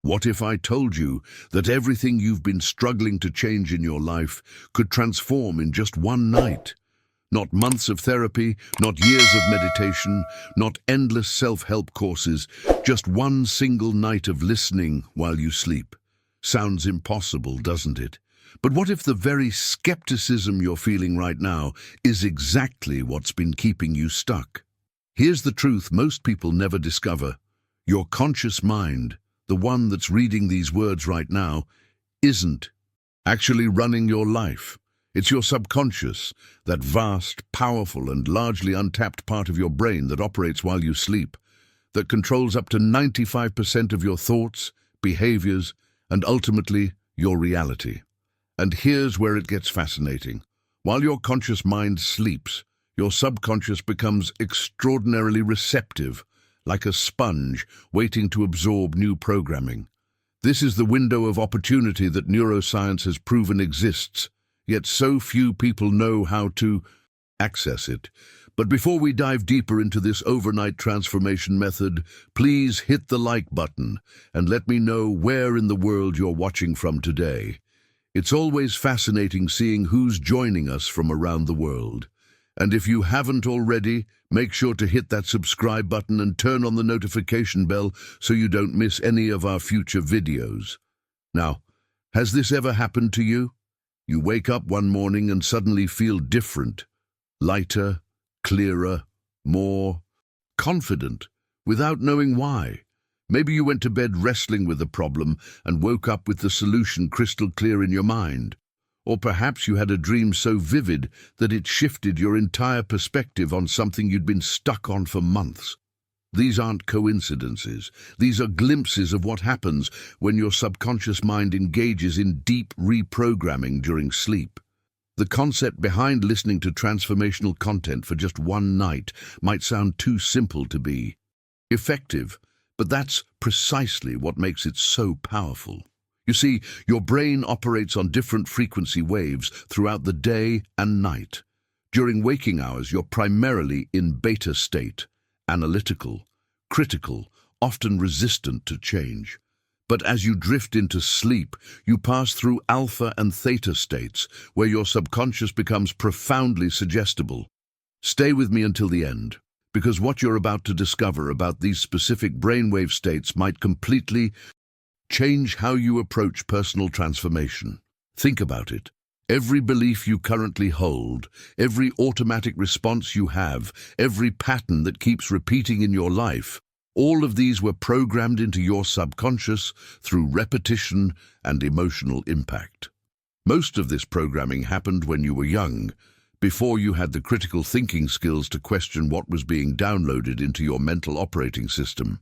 What if I told you that everything you've been struggling to change in your life could transform in just one night? Not months of therapy, not years of meditation, not endless self-help courses, just one single night of listening while you sleep. Sounds impossible, doesn't it? But what if the very skepticism you're feeling right now is exactly what's been keeping you stuck? Here's the truth most people never discover. Your conscious mind, the one that's reading these words right now, isn't actually running your life. It's your subconscious, that vast, powerful, and largely untapped part of your brain that operates while you sleep, that controls up to 95% of your thoughts, behaviors, and ultimately, your reality. And here's where it gets fascinating. While your conscious mind sleeps, your subconscious becomes extraordinarily receptive, like a sponge waiting to absorb new programming. This is the window of opportunity that neuroscience has proven exists, yet so few people know how to access it. But before we dive deeper into this overnight transformation method, please hit the like button and let me know where in the world you're watching from today. It's always fascinating seeing who's joining us from around the world. And if you haven't already, make sure to hit that subscribe button and turn on the notification bell so you don't miss any of our future videos. Now, has this ever happened to you? You wake up one morning and suddenly feel different, lighter, clearer, more confident, without knowing why. Maybe you went to bed wrestling with a problem and woke up with the solution crystal clear in your mind. Or perhaps you had a dream so vivid that it shifted your entire perspective on something you'd been stuck on for months. These aren't coincidences. These are glimpses of what happens when your subconscious mind engages in deep reprogramming during sleep. The concept behind listening to transformational content for just one night might sound too simple to be effective, but that's precisely what makes it so powerful. You see, your brain operates on different frequency waves throughout the day and night. During waking hours, you're primarily in beta state, analytical, critical, often resistant to change. But as you drift into sleep, you pass through alpha and theta states, where your subconscious becomes profoundly suggestible. Stay with me until the end, because what you're about to discover about these specific brainwave states might completely change how you approach personal transformation. Think about it. Every belief you currently hold, every automatic response you have, every pattern that keeps repeating in your life, all of these were programmed into your subconscious through repetition and emotional impact. Most of this programming happened when you were young, before you had the critical thinking skills to question what was being downloaded into your mental operating system.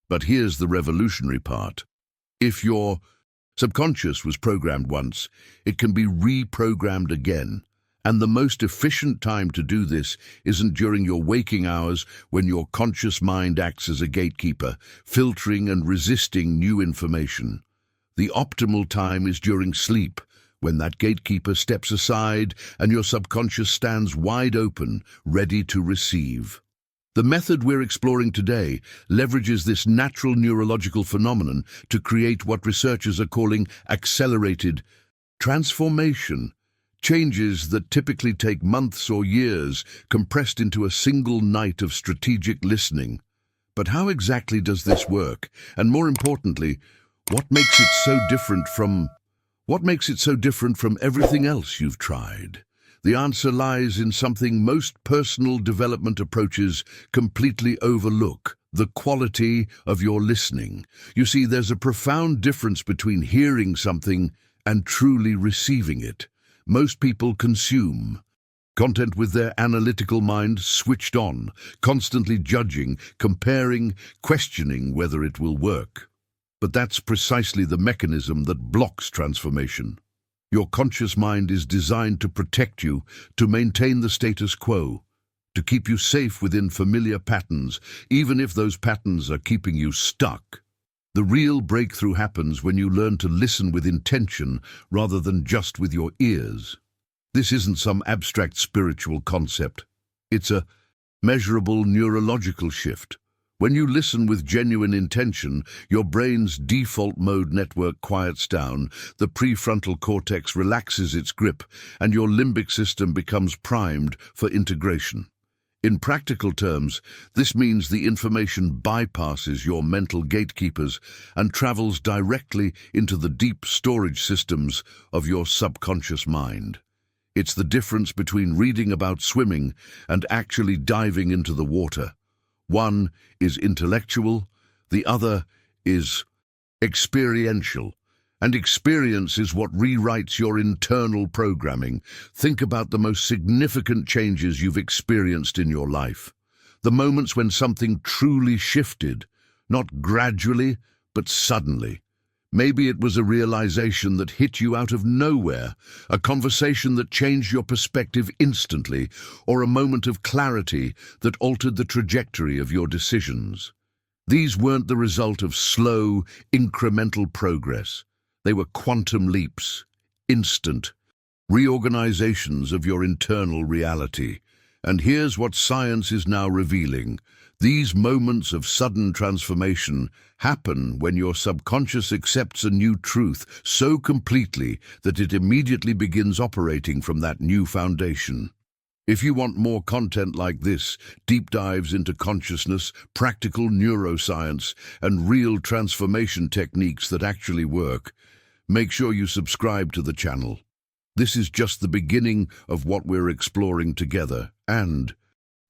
But here's the revolutionary part. If your subconscious was programmed once, it can be reprogrammed again. And the most efficient time to do this isn't during your waking hours when your conscious mind acts as a gatekeeper, filtering and resisting new information. The optimal time is during sleep, when that gatekeeper steps aside and your subconscious stands wide open, ready to receive. The method we're exploring today leverages this natural neurological phenomenon to create what researchers are calling accelerated transformation, changes that typically take months or years compressed into a single night of strategic listening. But how exactly does this work? And more importantly, what makes it so different from everything else you've tried? The answer lies in something most personal development approaches completely overlook: the quality of your listening. You see, there's a profound difference between hearing something and truly receiving it. Most people consume content with their analytical mind switched on, constantly judging, comparing, questioning whether it will work. But that's precisely the mechanism that blocks transformation. Your conscious mind is designed to protect you, to maintain the status quo, to keep you safe within familiar patterns, even if those patterns are keeping you stuck. The real breakthrough happens when you learn to listen with intention rather than just with your ears. This isn't some abstract spiritual concept. It's a measurable neurological shift. When you listen with genuine intention, your brain's default mode network quiets down, the prefrontal cortex relaxes its grip, and your limbic system becomes primed for integration. In practical terms, this means the information bypasses your mental gatekeepers and travels directly into the deep storage systems of your subconscious mind. It's the difference between reading about swimming and actually diving into the water. One is intellectual, the other is experiential. And experience is what rewrites your internal programming. Think about the most significant changes you've experienced in your life. The moments when something truly shifted, not gradually, but suddenly. Maybe it was a realization that hit you out of nowhere, a conversation that changed your perspective instantly, or a moment of clarity that altered the trajectory of your decisions. These weren't the result of slow, incremental progress. They were quantum leaps, instant, reorganizations of your internal reality. And here's what science is now revealing. These moments of sudden transformation happen when your subconscious accepts a new truth so completely that it immediately begins operating from that new foundation. If you want more content like this, deep dives into consciousness, practical neuroscience, and real transformation techniques that actually work, make sure you subscribe to the channel. This is just the beginning of what we're exploring together, and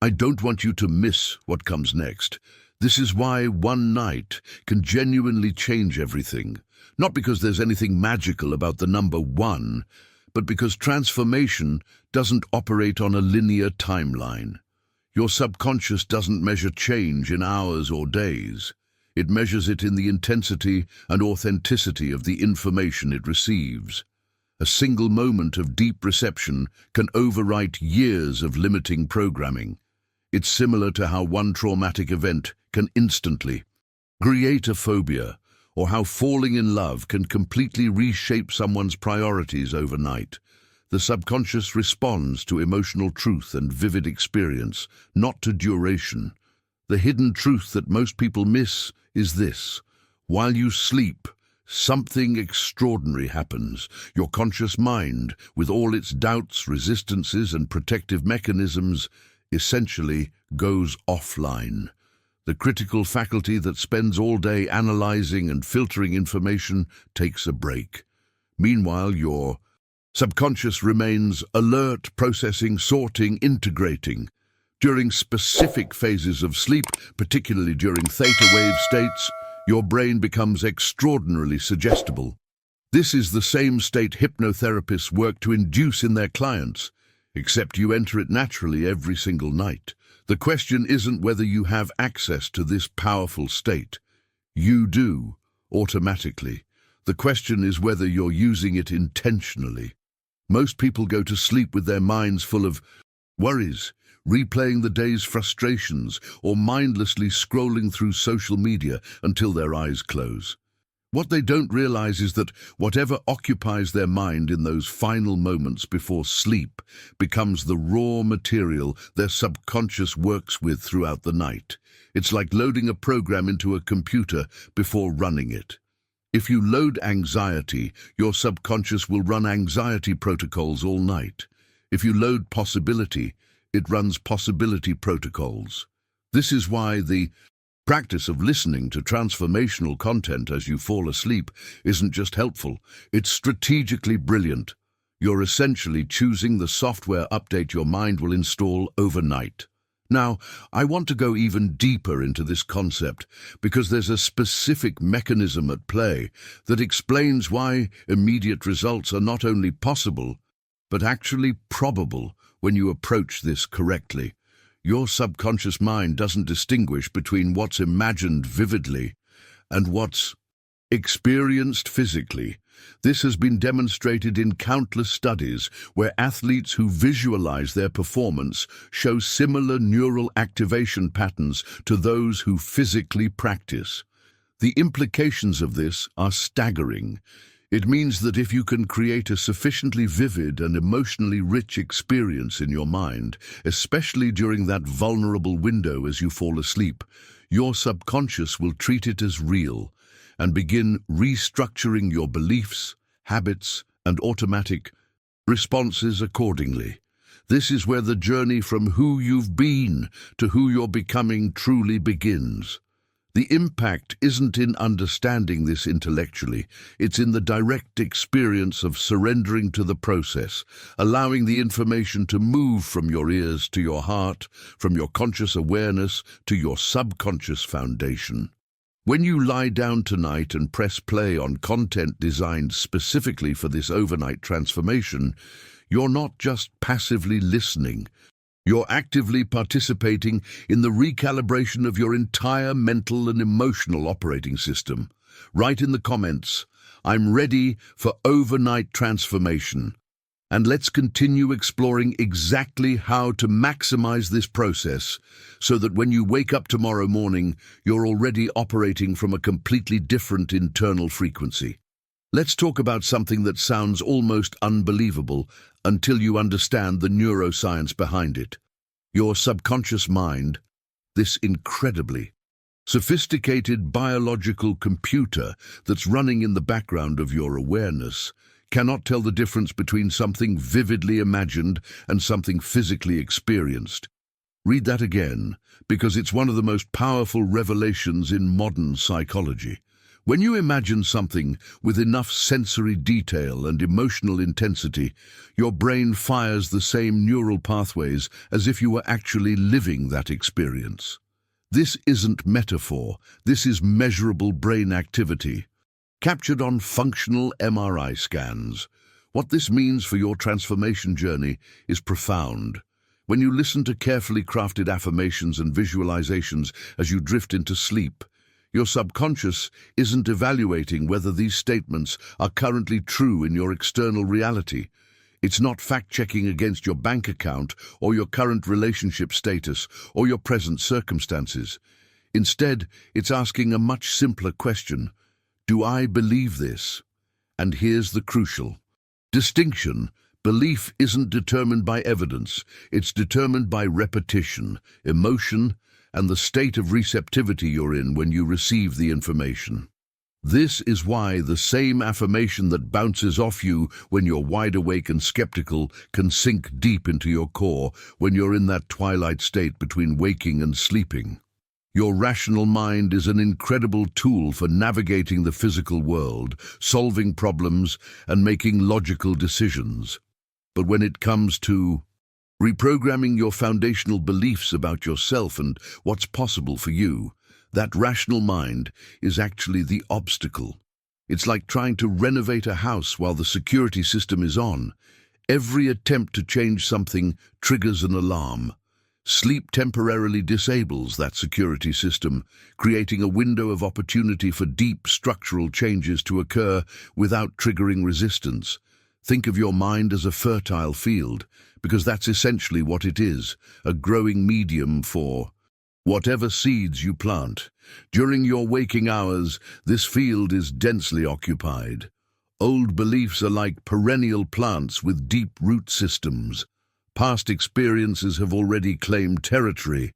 I don't want you to miss what comes next. This is why one night can genuinely change everything. Not because there's anything magical about the number 1, but because transformation doesn't operate on a linear timeline. Your subconscious doesn't measure change in hours or days. It measures it in the intensity and authenticity of the information it receives. A single moment of deep reception can overwrite years of limiting programming. It's similar to how one traumatic event can instantly create a phobia, or how falling in love can completely reshape someone's priorities overnight. The subconscious responds to emotional truth and vivid experience, not to duration. The hidden truth that most people miss is this: while you sleep, something extraordinary happens. Your conscious mind, with all its doubts, resistances, and protective mechanisms, essentially goes offline. The critical faculty that spends all day analyzing and filtering information takes a break. Meanwhile, your subconscious remains alert, processing, sorting, integrating. During specific phases of sleep, particularly during theta wave states, your brain becomes extraordinarily suggestible. This is the same state hypnotherapists work to induce in their clients, except you enter it naturally every single night. The question isn't whether you have access to this powerful state. You do, automatically. The question is whether you're using it intentionally. Most people go to sleep with their minds full of worries, replaying the day's frustrations, or mindlessly scrolling through social media until their eyes close. What they don't realize is that whatever occupies their mind in those final moments before sleep becomes the raw material their subconscious works with throughout the night. It's like loading a program into a computer before running it. If you load anxiety, your subconscious will run anxiety protocols all night. If you load possibility, it runs possibility protocols. This is why the practice of listening to transformational content as you fall asleep isn't just helpful, it's strategically brilliant. You're essentially choosing the software update your mind will install overnight. Now, I want to go even deeper into this concept because there's a specific mechanism at play that explains why immediate results are not only possible, but actually probable when you approach this correctly. Your subconscious mind doesn't distinguish between what's imagined vividly and what's experienced physically. This has been demonstrated in countless studies where athletes who visualize their performance show similar neural activation patterns to those who physically practice. The implications of this are staggering. It means that if you can create a sufficiently vivid and emotionally rich experience in your mind, especially during that vulnerable window as you fall asleep, your subconscious will treat it as real and begin restructuring your beliefs, habits, and automatic responses accordingly. This is where the journey from who you've been to who you're becoming truly begins. The impact isn't in understanding this intellectually, it's in the direct experience of surrendering to the process, allowing the information to move from your ears to your heart, from your conscious awareness to your subconscious foundation. When you lie down tonight and press play on content designed specifically for this overnight transformation, you're not just passively listening. You're actively participating in the recalibration of your entire mental and emotional operating system. Write in the comments, "I'm ready for overnight transformation." And let's continue exploring exactly how to maximize this process so that when you wake up tomorrow morning, you're already operating from a completely different internal frequency. Let's talk about something that sounds almost unbelievable until you understand the neuroscience behind it. Your subconscious mind, this incredibly sophisticated biological computer that's running in the background of your awareness, cannot tell the difference between something vividly imagined and something physically experienced. Read that again, because it's one of the most powerful revelations in modern psychology. When you imagine something with enough sensory detail and emotional intensity, your brain fires the same neural pathways as if you were actually living that experience. This isn't metaphor, this is measurable brain activity, captured on functional MRI scans. What this means for your transformation journey is profound. When you listen to carefully crafted affirmations and visualizations as you drift into sleep, your subconscious isn't evaluating whether these statements are currently true in your external reality. It's not fact-checking against your bank account or your current relationship status or your present circumstances. Instead, it's asking a much simpler question: do I believe this? And here's the crucial distinction. Belief isn't determined by evidence, it's determined by repetition, emotion, and the state of receptivity you're in when you receive the information. This is why the same affirmation that bounces off you when you're wide awake and skeptical can sink deep into your core when you're in that twilight state between waking and sleeping. Your rational mind is an incredible tool for navigating the physical world, solving problems, and making logical decisions. But when it comes to reprogramming your foundational beliefs about yourself and what's possible for you, that rational mind is actually the obstacle. It's like trying to renovate a house while the security system is on. Every attempt to change something triggers an alarm. Sleep temporarily disables that security system, creating a window of opportunity for deep structural changes to occur without triggering resistance. Think of your mind as a fertile field, because that's essentially what it is, a growing medium for whatever seeds you plant. During your waking hours, this field is densely occupied. Old beliefs are like perennial plants with deep root systems. Past experiences have already claimed territory.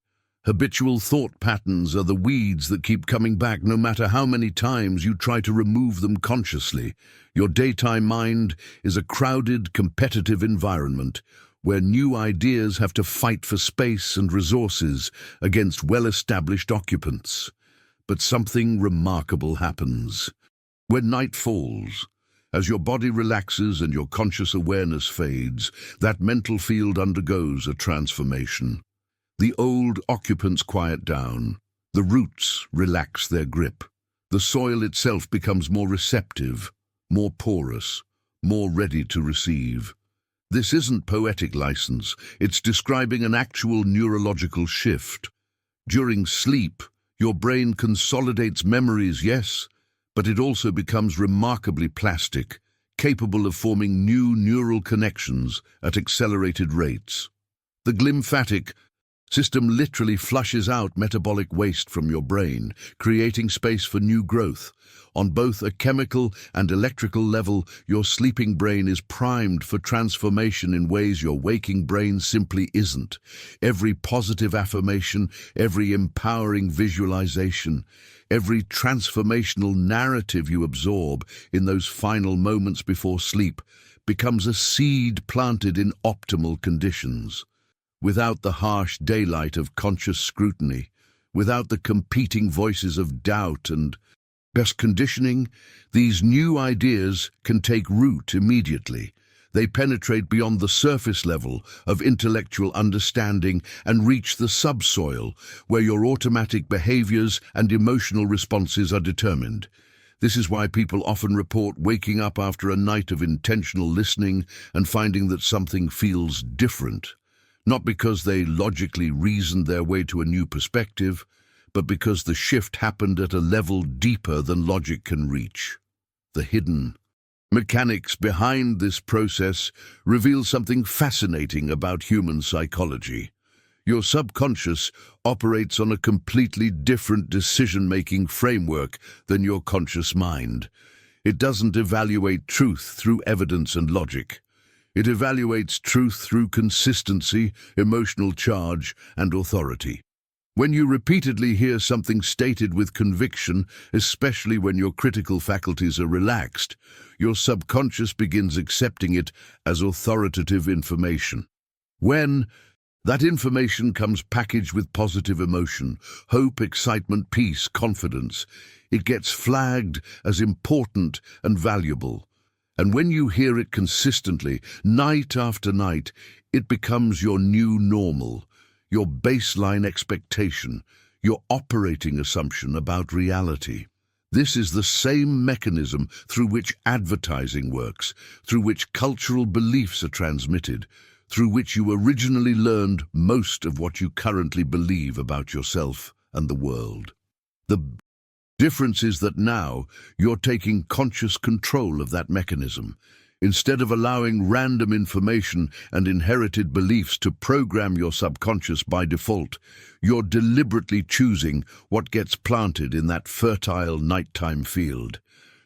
Habitual thought patterns are the weeds that keep coming back no matter how many times you try to remove them consciously. Your daytime mind is a crowded, competitive environment where new ideas have to fight for space and resources against well-established occupants. But something remarkable happens. When night falls, as your body relaxes and your conscious awareness fades, that mental field undergoes a transformation. The old occupants quiet down, the roots relax their grip, the soil itself becomes more receptive, more porous, more ready to receive. This isn't poetic license, it's describing an actual neurological shift. During sleep, your brain consolidates memories, yes, but it also becomes remarkably plastic, capable of forming new neural connections at accelerated rates. The glymphatic System literally flushes out metabolic waste from your brain, creating space for new growth. On both a chemical and electrical level, your sleeping brain is primed for transformation in ways your waking brain simply isn't. Every positive affirmation, every empowering visualization, every transformational narrative you absorb in those final moments before sleep becomes a seed planted in optimal conditions. Without the harsh daylight of conscious scrutiny, without the competing voices of doubt and best conditioning, these new ideas can take root immediately. They penetrate beyond the surface level of intellectual understanding and reach the subsoil, where your automatic behaviors and emotional responses are determined. This is why people often report waking up after a night of intentional listening and finding that something feels different. Not because they logically reasoned their way to a new perspective, but because the shift happened at a level deeper than logic can reach. The hidden mechanics behind this process reveal something fascinating about human psychology. Your subconscious operates on a completely different decision-making framework than your conscious mind. It doesn't evaluate truth through evidence and logic. It evaluates truth through consistency, emotional charge, and authority. When you repeatedly hear something stated with conviction, especially when your critical faculties are relaxed, your subconscious begins accepting it as authoritative information. When that information comes packaged with positive emotion, hope, excitement, peace, confidence, it gets flagged as important and valuable. And when you hear it consistently, night after night, it becomes your new normal, your baseline expectation, your operating assumption about reality. This is the same mechanism through which advertising works, through which cultural beliefs are transmitted, through which you originally learned most of what you currently believe about yourself and the world. The difference is that now you're taking conscious control of that mechanism. Instead of allowing random information and inherited beliefs to program your subconscious by default, you're deliberately choosing what gets planted in that fertile nighttime field.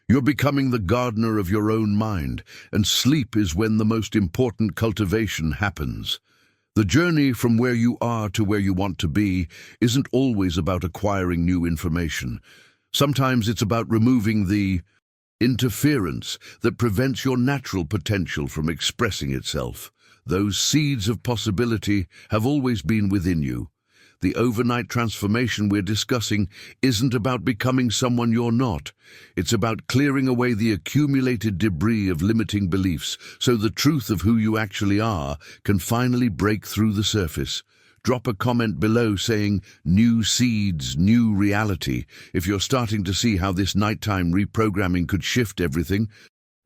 You're becoming the gardener of your own mind, and sleep is when the most important cultivation happens. The journey from where you are to where you want to be isn't always about acquiring new information. Sometimes it's about removing the interference that prevents your natural potential from expressing itself. Those seeds of possibility have always been within you. The overnight transformation we're discussing isn't about becoming someone you're not. It's about clearing away the accumulated debris of limiting beliefs so the truth of who you actually are can finally break through the surface. Drop a comment below saying, "New seeds, new reality," if you're starting to see how this nighttime reprogramming could shift everything.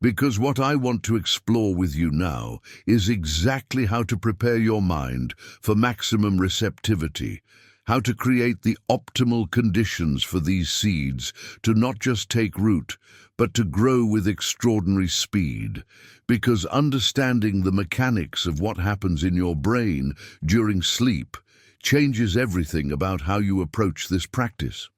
Because what I want to explore with you now is exactly how to prepare your mind for maximum receptivity, how to create the optimal conditions for these seeds to not just take root, but to grow with extraordinary speed. Because understanding the mechanics of what happens in your brain during sleep changes everything about how you approach this practice.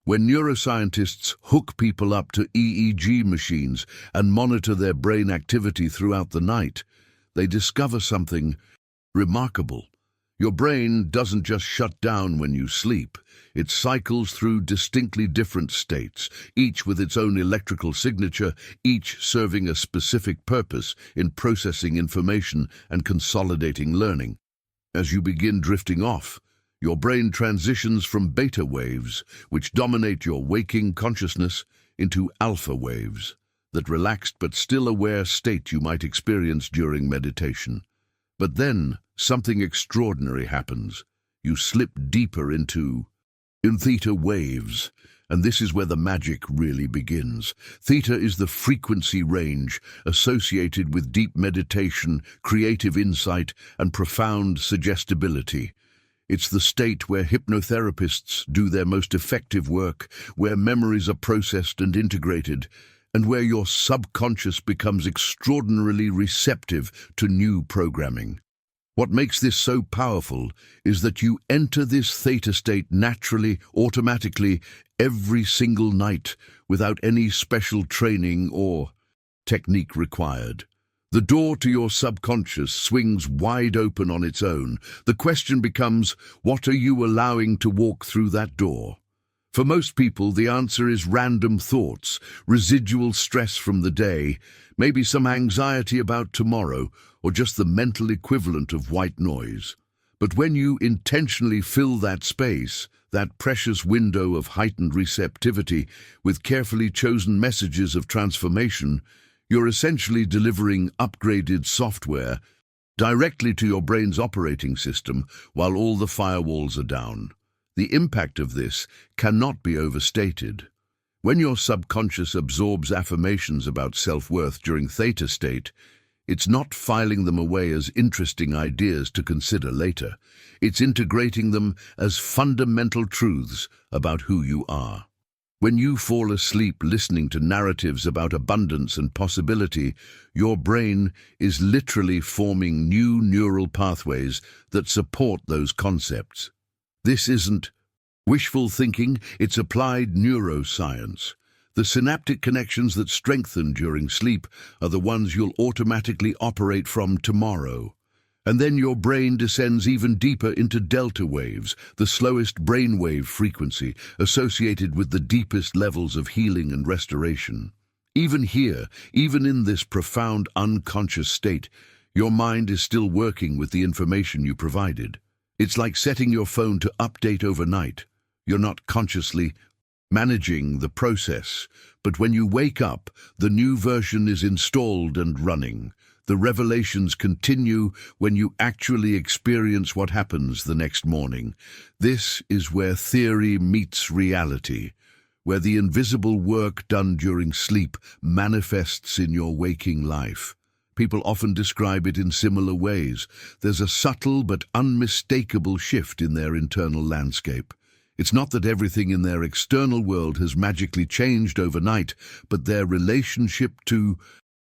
When neuroscientists hook people up to EEG machines and monitor their brain activity throughout the night, they discover something remarkable. Your brain doesn't just shut down when you sleep. It cycles through distinctly different states, each with its own electrical signature, each serving a specific purpose in processing information and consolidating learning. As you begin drifting off, your brain transitions from beta waves, which dominate your waking consciousness, into alpha waves, that relaxed but still aware state you might experience during meditation. But then, something extraordinary happens. You slip deeper into theta waves, and this is where the magic really begins. Theta is the frequency range associated with deep meditation, creative insight, and profound suggestibility. It's the state where hypnotherapists do their most effective work, where memories are processed and integrated, and where your subconscious becomes extraordinarily receptive to new programming. What makes this so powerful is that you enter this theta state naturally, automatically, every single night, without any special training or technique required. The door to your subconscious swings wide open on its own. The question becomes, what are you allowing to walk through that door? For most people, the answer is random thoughts, residual stress from the day, maybe some anxiety about tomorrow, or just the mental equivalent of white noise. But when you intentionally fill that space, that precious window of heightened receptivity, with carefully chosen messages of transformation, you're essentially delivering upgraded software directly to your brain's operating system while all the firewalls are down. The impact of this cannot be overstated. When your subconscious absorbs affirmations about self-worth during theta state, it's not filing them away as interesting ideas to consider later. It's integrating them as fundamental truths about who you are. When you fall asleep listening to narratives about abundance and possibility, your brain is literally forming new neural pathways that support those concepts. This isn't wishful thinking, it's applied neuroscience. The synaptic connections that strengthen during sleep are the ones you'll automatically operate from tomorrow. And then your brain descends even deeper into delta waves, the slowest brainwave frequency associated with the deepest levels of healing and restoration. Even here, even in this profound unconscious state, your mind is still working with the information you provided. It's like setting your phone to update overnight. You're not consciously managing the process, but when you wake up, the new version is installed and running. The revelations continue when you actually experience what happens the next morning. This is where theory meets reality, where the invisible work done during sleep manifests in your waking life. People often describe it in similar ways. There's a subtle but unmistakable shift in their internal landscape. It's not that everything in their external world has magically changed overnight, but their relationship to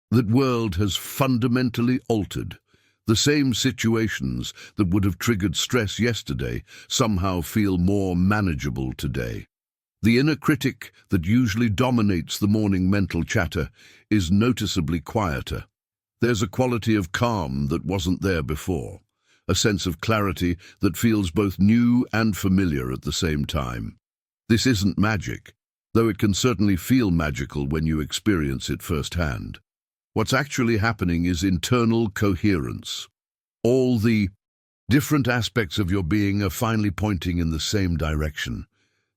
that world has fundamentally altered. The same situations that would have triggered stress yesterday somehow feel more manageable today. The inner critic that usually dominates the morning mental chatter is noticeably quieter. There's a quality of calm that wasn't there before, a sense of clarity that feels both new and familiar at the same time. This isn't magic, though it can certainly feel magical when you experience it firsthand. What's actually happening is internal coherence. All the different aspects of your being are finally pointing in the same direction.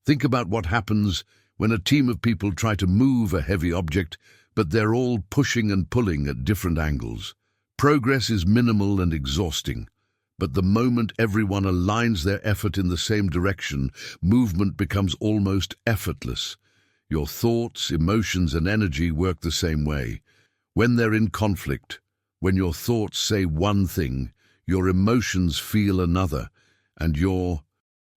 Think about what happens when a team of people try to move a heavy object, but they're all pushing and pulling at different angles. Progress is minimal and exhausting, but the moment everyone aligns their effort in the same direction, movement becomes almost effortless. Your thoughts, emotions, and energy work the same way. When they're in conflict, when your thoughts say one thing, your emotions feel another, and your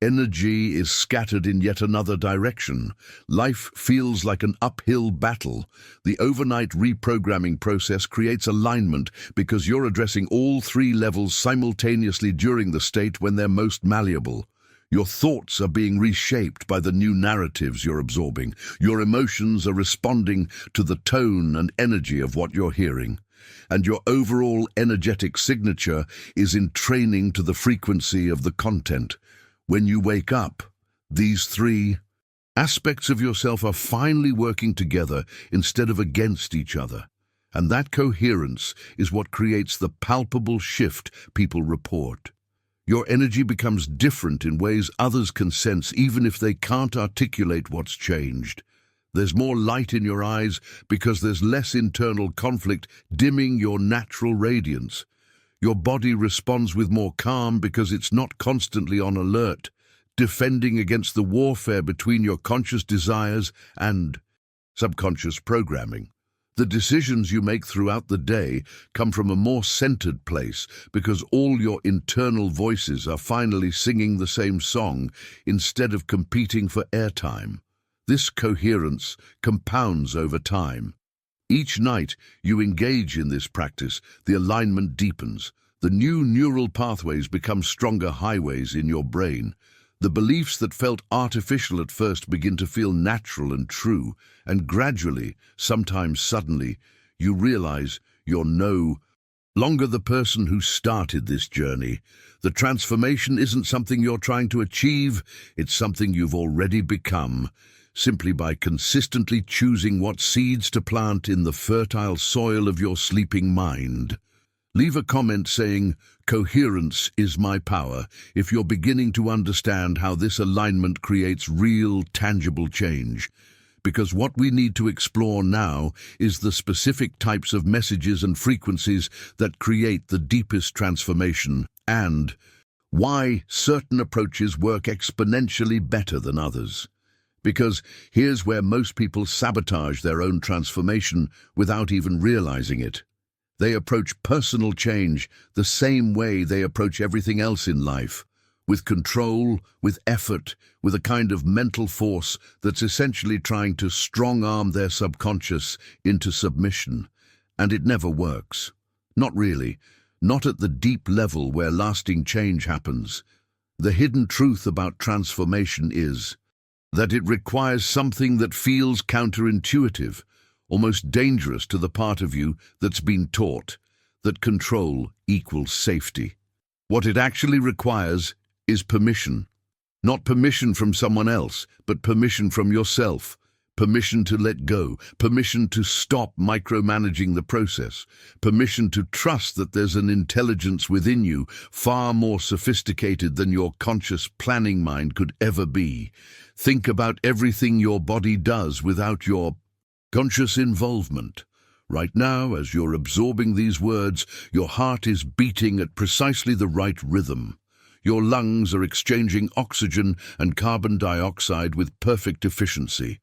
energy is scattered in yet another direction. Life feels like an uphill battle. The overnight reprogramming process creates alignment because you're addressing all three levels simultaneously during the state when they're most malleable. Your thoughts are being reshaped by the new narratives you're absorbing. Your emotions are responding to the tone and energy of what you're hearing. And your overall energetic signature is in training to the frequency of the content. When you wake up, these three aspects of yourself are finally working together instead of against each other. And that coherence is what creates the palpable shift people report. Your energy becomes different in ways others can sense even if they can't articulate what's changed. There's more light in your eyes because there's less internal conflict dimming your natural radiance. Your body responds with more calm because it's not constantly on alert, defending against the warfare between your conscious desires and subconscious programming. The decisions you make throughout the day come from a more centered place because all your internal voices are finally singing the same song instead of competing for airtime. This coherence compounds over time. Each night you engage in this practice, the alignment deepens. The new neural pathways become stronger highways in your brain. The beliefs that felt artificial at first begin to feel natural and true, and gradually, sometimes suddenly, you realize you're no longer the person who started this journey. The transformation isn't something you're trying to achieve, it's something you've already become, simply by consistently choosing what seeds to plant in the fertile soil of your sleeping mind. Leave a comment saying, "Coherence is my power," if you're beginning to understand how this alignment creates real, tangible change. Because what we need to explore now is the specific types of messages and frequencies that create the deepest transformation, and why certain approaches work exponentially better than others. Because here's where most people sabotage their own transformation without even realizing it. They approach personal change the same way they approach everything else in life, with control, with effort, with a kind of mental force that's essentially trying to strong-arm their subconscious into submission. And it never works. Not really. Not at the deep level where lasting change happens. The hidden truth about transformation is that it requires something that feels counterintuitive, almost dangerous to the part of you that's been taught that control equals safety. What it actually requires is permission. Not permission from someone else, but permission from yourself. Permission to let go. Permission to stop micromanaging the process. Permission to trust that there's an intelligence within you far more sophisticated than your conscious planning mind could ever be. Think about everything your body does without your conscious involvement. Right now, as you're absorbing these words, your heart is beating at precisely the right rhythm. Your lungs are exchanging oxygen and carbon dioxide with perfect efficiency.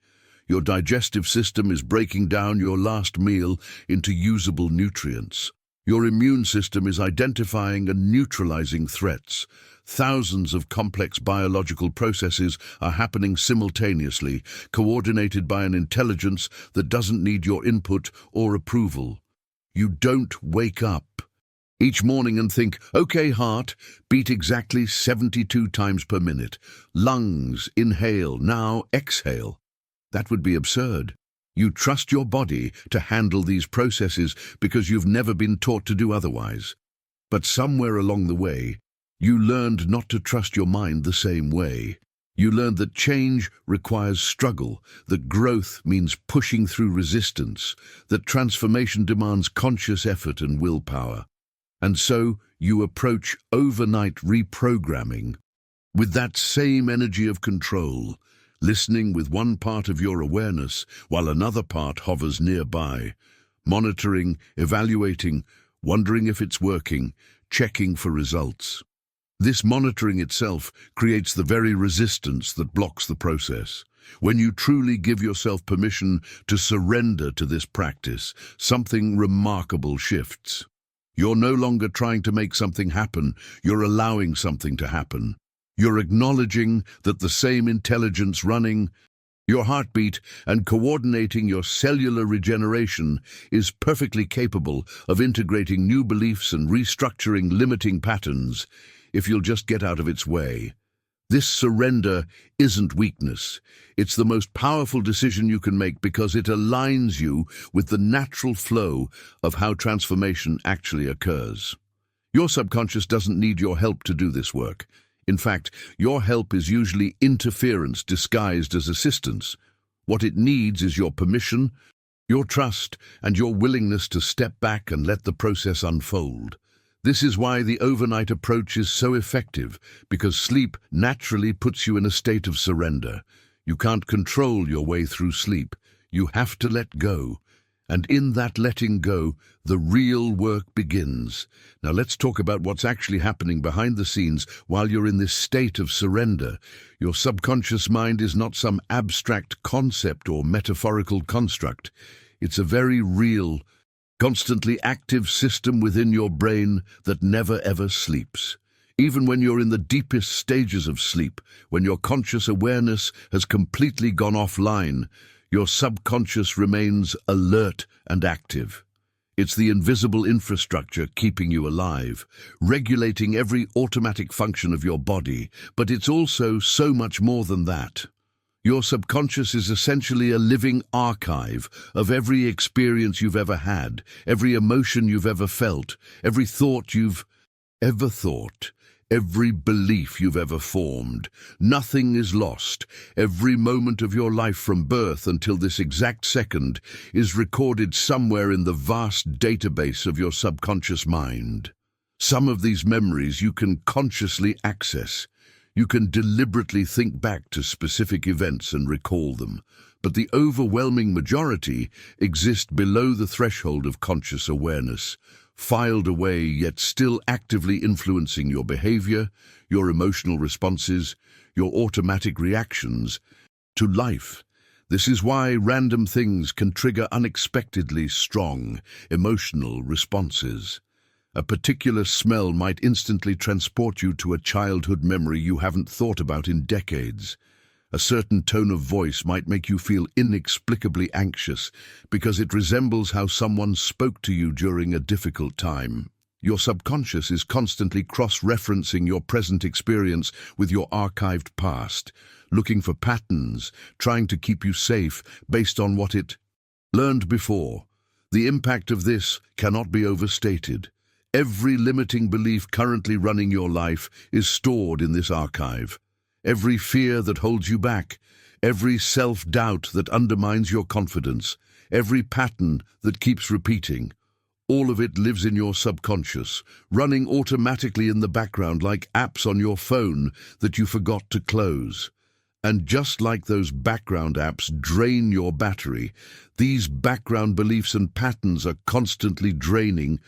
Your digestive system is breaking down your last meal into usable nutrients. Your immune system is identifying and neutralizing threats. Thousands of complex biological processes are happening simultaneously, coordinated by an intelligence that doesn't need your input or approval. You don't wake up each morning and think, "Okay, heart, beat exactly 72 times per minute. Lungs, inhale, now exhale." That would be absurd. You trust your body to handle these processes because you've never been taught to do otherwise. But somewhere along the way, you learned not to trust your mind the same way. You learned that change requires struggle, that growth means pushing through resistance, that transformation demands conscious effort and willpower. And so you approach overnight reprogramming with that same energy of control, listening with one part of your awareness while another part hovers nearby, monitoring, evaluating, wondering if it's working, checking for results. This monitoring itself creates the very resistance that blocks the process. When you truly give yourself permission to surrender to this practice, something remarkable shifts. You're no longer trying to make something happen, you're allowing something to happen. You're acknowledging that the same intelligence running your heartbeat and coordinating your cellular regeneration is perfectly capable of integrating new beliefs and restructuring limiting patterns if you'll just get out of its way. This surrender isn't weakness. It's the most powerful decision you can make because it aligns you with the natural flow of how transformation actually occurs. Your subconscious doesn't need your help to do this work. In fact, your help is usually interference disguised as assistance. What it needs is your permission, your trust, and your willingness to step back and let the process unfold. This is why the overnight approach is so effective, because sleep naturally puts you in a state of surrender. You can't control your way through sleep. You have to let go. And in that letting go, the real work begins. Now let's talk about what's actually happening behind the scenes while you're in this state of surrender. Your subconscious mind is not some abstract concept or metaphorical construct. It's a very real, constantly active system within your brain that never ever sleeps. Even when you're in the deepest stages of sleep, when your conscious awareness has completely gone offline, your subconscious remains alert and active. It's the invisible infrastructure keeping you alive, regulating every automatic function of your body, but it's also so much more than that. Your subconscious is essentially a living archive of every experience you've ever had, every emotion you've ever felt, every thought you've ever thought, every belief you've ever formed. Nothing is lost. Every moment of your life from birth until this exact second is recorded somewhere in the vast database of your subconscious mind. Some of these memories you can consciously access. You can deliberately think back to specific events and recall them, but the overwhelming majority exist below the threshold of conscious awareness, filed away yet still actively influencing your behavior, your emotional responses, your automatic reactions to life. This is why random things can trigger unexpectedly strong emotional responses. A particular smell might instantly transport you to a childhood memory you haven't thought about in decades. A certain tone of voice might make you feel inexplicably anxious because it resembles how someone spoke to you during a difficult time. Your subconscious is constantly cross-referencing your present experience with your archived past, looking for patterns, trying to keep you safe based on what it learned before. The impact of this cannot be overstated. Every limiting belief currently running your life is stored in this archive. Every fear that holds you back, every self-doubt that undermines your confidence, every pattern that keeps repeating, all of it lives in your subconscious, running automatically in the background like apps on your phone that you forgot to close. And just like those background apps drain your battery, these background beliefs and patterns are constantly draining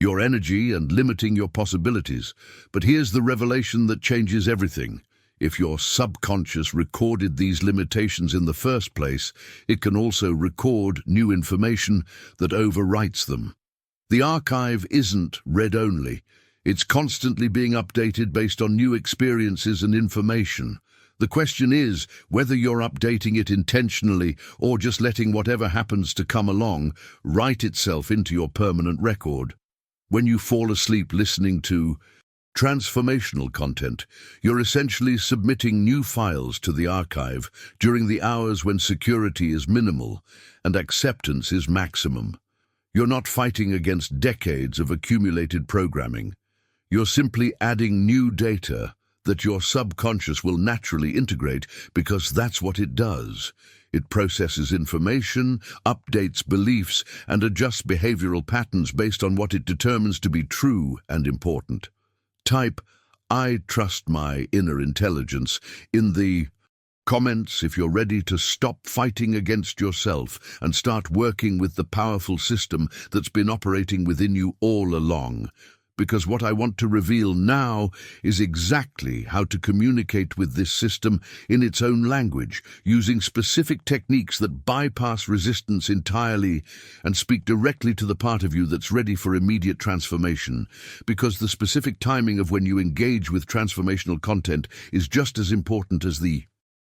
your energy and limiting your possibilities. But here's the revelation that changes everything. If your subconscious recorded these limitations in the first place, it can also record new information that overwrites them. The archive isn't read-only. It's constantly being updated based on new experiences and information. The question is whether you're updating it intentionally or just letting whatever happens to come along write itself into your permanent record. When you fall asleep listening to transformational content, you're essentially submitting new files to the archive during the hours when security is minimal and acceptance is maximum. You're not fighting against decades of accumulated programming. You're simply adding new data that your subconscious will naturally integrate because that's what it does. It processes information, updates beliefs, and adjusts behavioral patterns based on what it determines to be true and important. Type, "I trust my inner intelligence" in the comments if you're ready to stop fighting against yourself and start working with the powerful system that's been operating within you all along. Because what I want to reveal now is exactly how to communicate with this system in its own language, using specific techniques that bypass resistance entirely and speak directly to the part of you that's ready for immediate transformation. Because the specific timing of when you engage with transformational content is just as important as the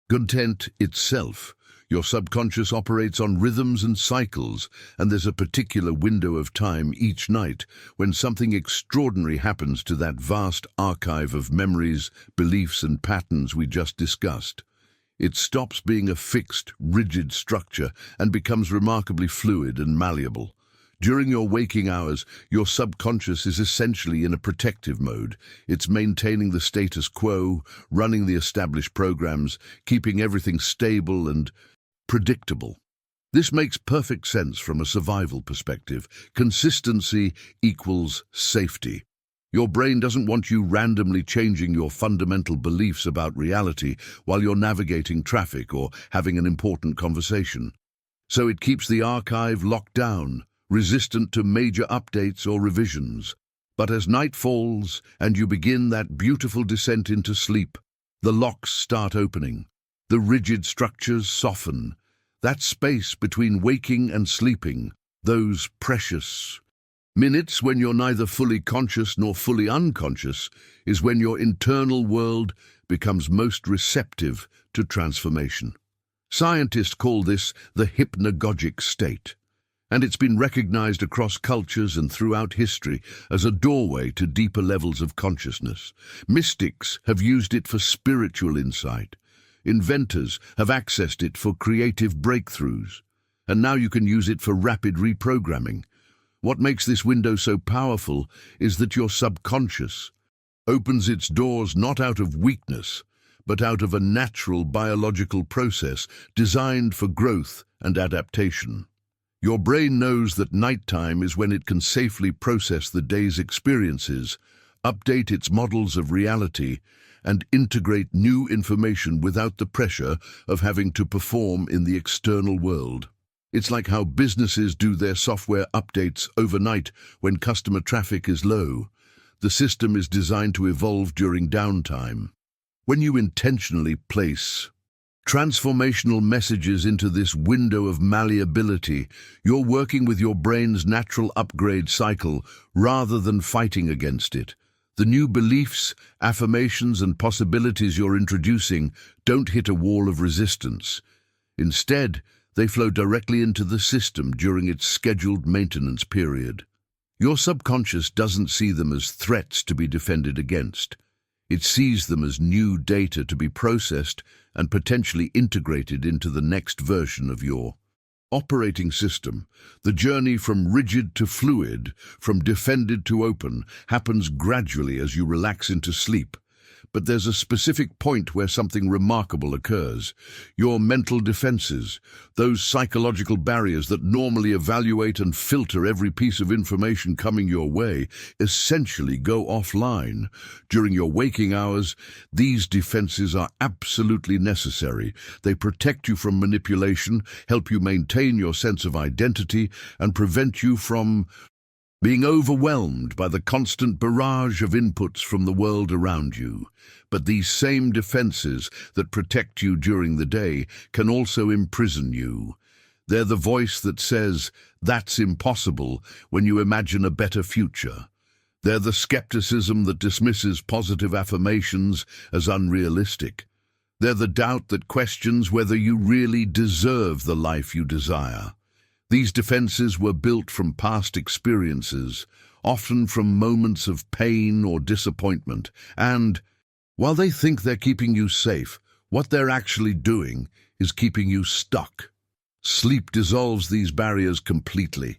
content itself. Your subconscious operates on rhythms and cycles, and there's a particular window of time each night when something extraordinary happens to that vast archive of memories, beliefs, and patterns we just discussed. It stops being a fixed, rigid structure and becomes remarkably fluid and malleable. During your waking hours, your subconscious is essentially in a protective mode. It's maintaining the status quo, running the established programs, keeping everything stable and predictable. This makes perfect sense from a survival perspective. Consistency equals safety. Your brain doesn't want you randomly changing your fundamental beliefs about reality while you're navigating traffic or having an important conversation. So it keeps the archive locked down, resistant to major updates or revisions. But as night falls and you begin that beautiful descent into sleep, the locks start opening. The rigid structures soften. That space between waking and sleeping, those precious minutes when you're neither fully conscious nor fully unconscious, is when your internal world becomes most receptive to transformation. Scientists call this the hypnagogic state. And it's been recognized across cultures and throughout history as a doorway to deeper levels of consciousness. Mystics have used it for spiritual insight. Inventors have accessed it for creative breakthroughs. And now you can use it for rapid reprogramming. What makes this window so powerful is that your subconscious opens its doors not out of weakness, but out of a natural biological process designed for growth and adaptation. Your brain knows that nighttime is when it can safely process the day's experiences, update its models of reality, and integrate new information without the pressure of having to perform in the external world. It's like how businesses do their software updates overnight when customer traffic is low. The system is designed to evolve during downtime. When you intentionally place transformational messages into this window of malleability, you're working with your brain's natural upgrade cycle rather than fighting against it. The new beliefs, affirmations, and possibilities you're introducing don't hit a wall of resistance. Instead, they flow directly into the system during its scheduled maintenance period. Your subconscious doesn't see them as threats to be defended against. It sees them as new data to be processed and potentially integrated into the next version of your operating system. The journey from rigid to fluid, from defended to open, happens gradually as you relax into sleep. But there's a specific point where something remarkable occurs. Your mental defenses, those psychological barriers that normally evaluate and filter every piece of information coming your way, essentially go offline. During your waking hours, these defenses are absolutely necessary. They protect you from manipulation, help you maintain your sense of identity, and prevent you from being overwhelmed by the constant barrage of inputs from the world around you. But these same defenses that protect you during the day can also imprison you. They're the voice that says, "That's impossible," when you imagine a better future. They're the skepticism that dismisses positive affirmations as unrealistic. They're the doubt that questions whether you really deserve the life you desire. These defenses were built from past experiences, often from moments of pain or disappointment, and while they think they're keeping you safe, what they're actually doing is keeping you stuck. Sleep dissolves these barriers completely.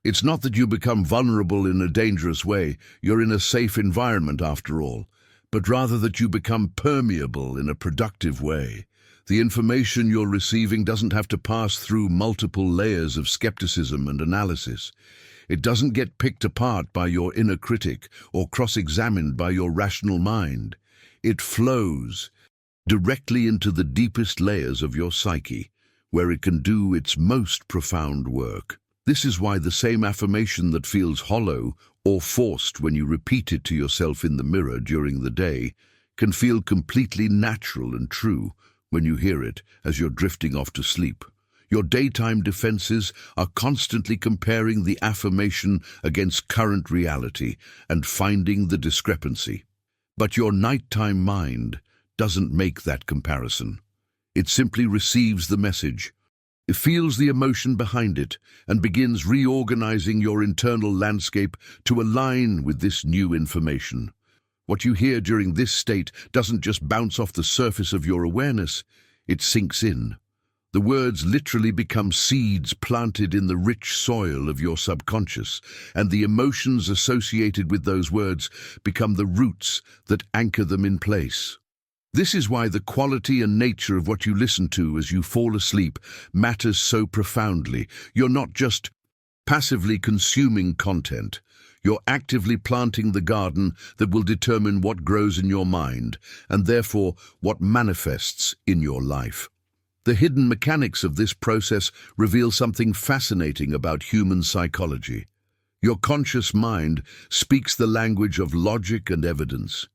It's not that you become vulnerable in a dangerous way, you're in a safe environment after all, but rather that you become permeable in a productive way. The information you're receiving doesn't have to pass through multiple layers of skepticism and analysis. It doesn't get picked apart by your inner critic or cross-examined by your rational mind. It flows directly into the deepest layers of your psyche, where it can do its most profound work. This is why the same affirmation that feels hollow or forced when you repeat it to yourself in the mirror during the day can feel completely natural and true when you hear it as you're drifting off to sleep. Your daytime defenses are constantly comparing the affirmation against current reality and finding the discrepancy. But your nighttime mind doesn't make that comparison. It simply receives the message. It feels the emotion behind it and begins reorganizing your internal landscape to align with this new information. What you hear during this state doesn't just bounce off the surface of your awareness, it sinks in. The words literally become seeds planted in the rich soil of your subconscious, and the emotions associated with those words become the roots that anchor them in place. This is why the quality and nature of what you listen to as you fall asleep matters so profoundly. You're not just passively consuming content. You're actively planting the garden that will determine what grows in your mind, and therefore what manifests in your life. The hidden mechanics of this process reveal something fascinating about human psychology. Your conscious mind speaks the language of logic and evidence.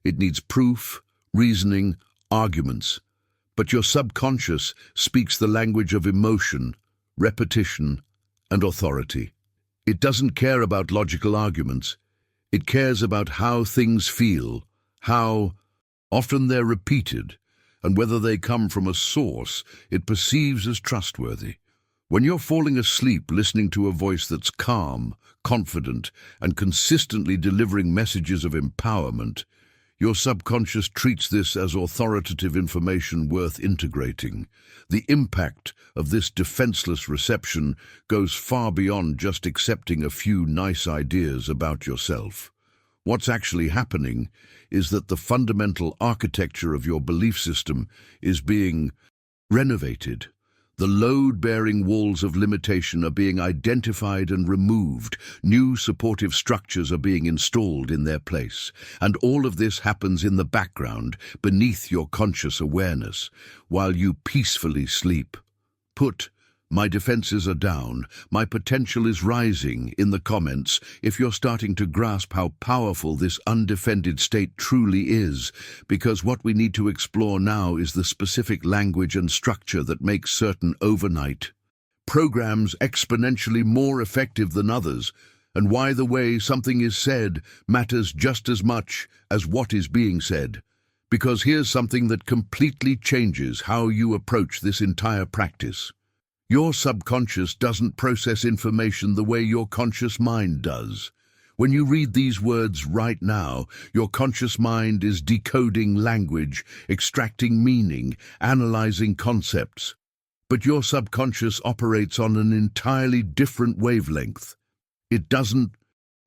It needs proof, reasoning, arguments. But your subconscious speaks the language of emotion, repetition, and authority. It doesn't care about logical arguments. It cares about how things feel, how often they're repeated, and whether they come from a source it perceives as trustworthy. When you're falling asleep listening to a voice that's calm, confident, and consistently delivering messages of empowerment, your subconscious treats this as authoritative information worth integrating. The impact of this defenseless reception goes far beyond just accepting a few nice ideas about yourself. What's actually happening is that the fundamental architecture of your belief system is being renovated. The load-bearing walls of limitation are being identified and removed. New supportive structures are being installed in their place. And all of this happens in the background, beneath your conscious awareness, while you peacefully sleep. Put, "My defenses are down, my potential is rising" in the comments if you're starting to grasp how powerful this undefended state truly is, because what we need to explore now is the specific language and structure that makes certain overnight programs exponentially more effective than others, and why the way something is said matters just as much as what is being said. Because here's something that completely changes how you approach this entire practice. Your subconscious doesn't process information the way your conscious mind does. When you read these words right now, your conscious mind is decoding language, extracting meaning, analyzing concepts. But your subconscious operates on an entirely different wavelength. It doesn't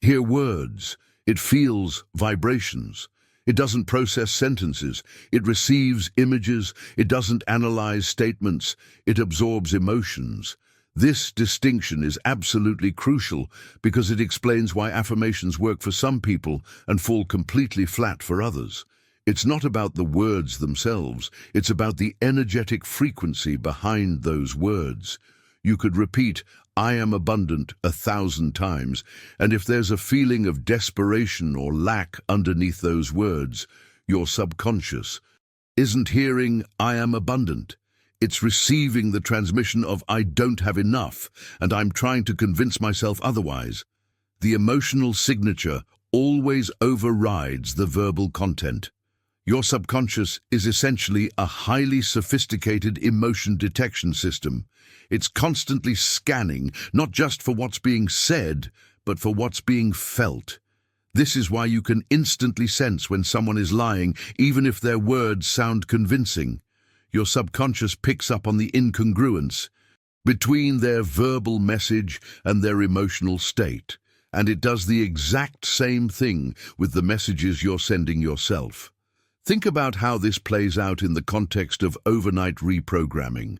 hear words, it feels vibrations. It doesn't process sentences, it receives images, it doesn't analyze statements, it absorbs emotions. This distinction is absolutely crucial because it explains why affirmations work for some people and fall completely flat for others. It's not about the words themselves, it's about the energetic frequency behind those words. You could repeat, "I am abundant" 1,000 times, and if there's a feeling of desperation or lack underneath those words, your subconscious isn't hearing "I am abundant." It's receiving the transmission of "I don't have enough, and I'm trying to convince myself otherwise." The emotional signature always overrides the verbal content. Your subconscious is essentially a highly sophisticated emotion detection system. It's constantly scanning, not just for what's being said, but for what's being felt. This is why you can instantly sense when someone is lying, even if their words sound convincing. Your subconscious picks up on the incongruence between their verbal message and their emotional state, and it does the exact same thing with the messages you're sending yourself. Think about how this plays out in the context of overnight reprogramming.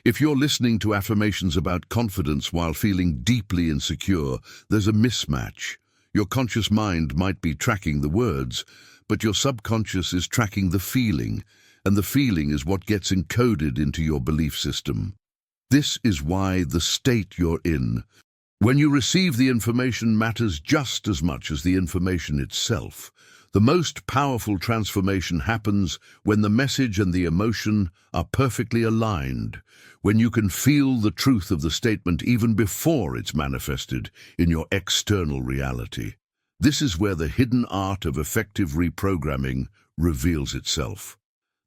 If you're listening to affirmations about confidence while feeling deeply insecure, there's a mismatch. Your conscious mind might be tracking the words, but your subconscious is tracking the feeling, and the feeling is what gets encoded into your belief system. This is why the state you're in, when you receive the information, matters just as much as the information itself. The most powerful transformation happens when the message and the emotion are perfectly aligned, when you can feel the truth of the statement even before it's manifested in your external reality. This is where the hidden art of effective reprogramming reveals itself.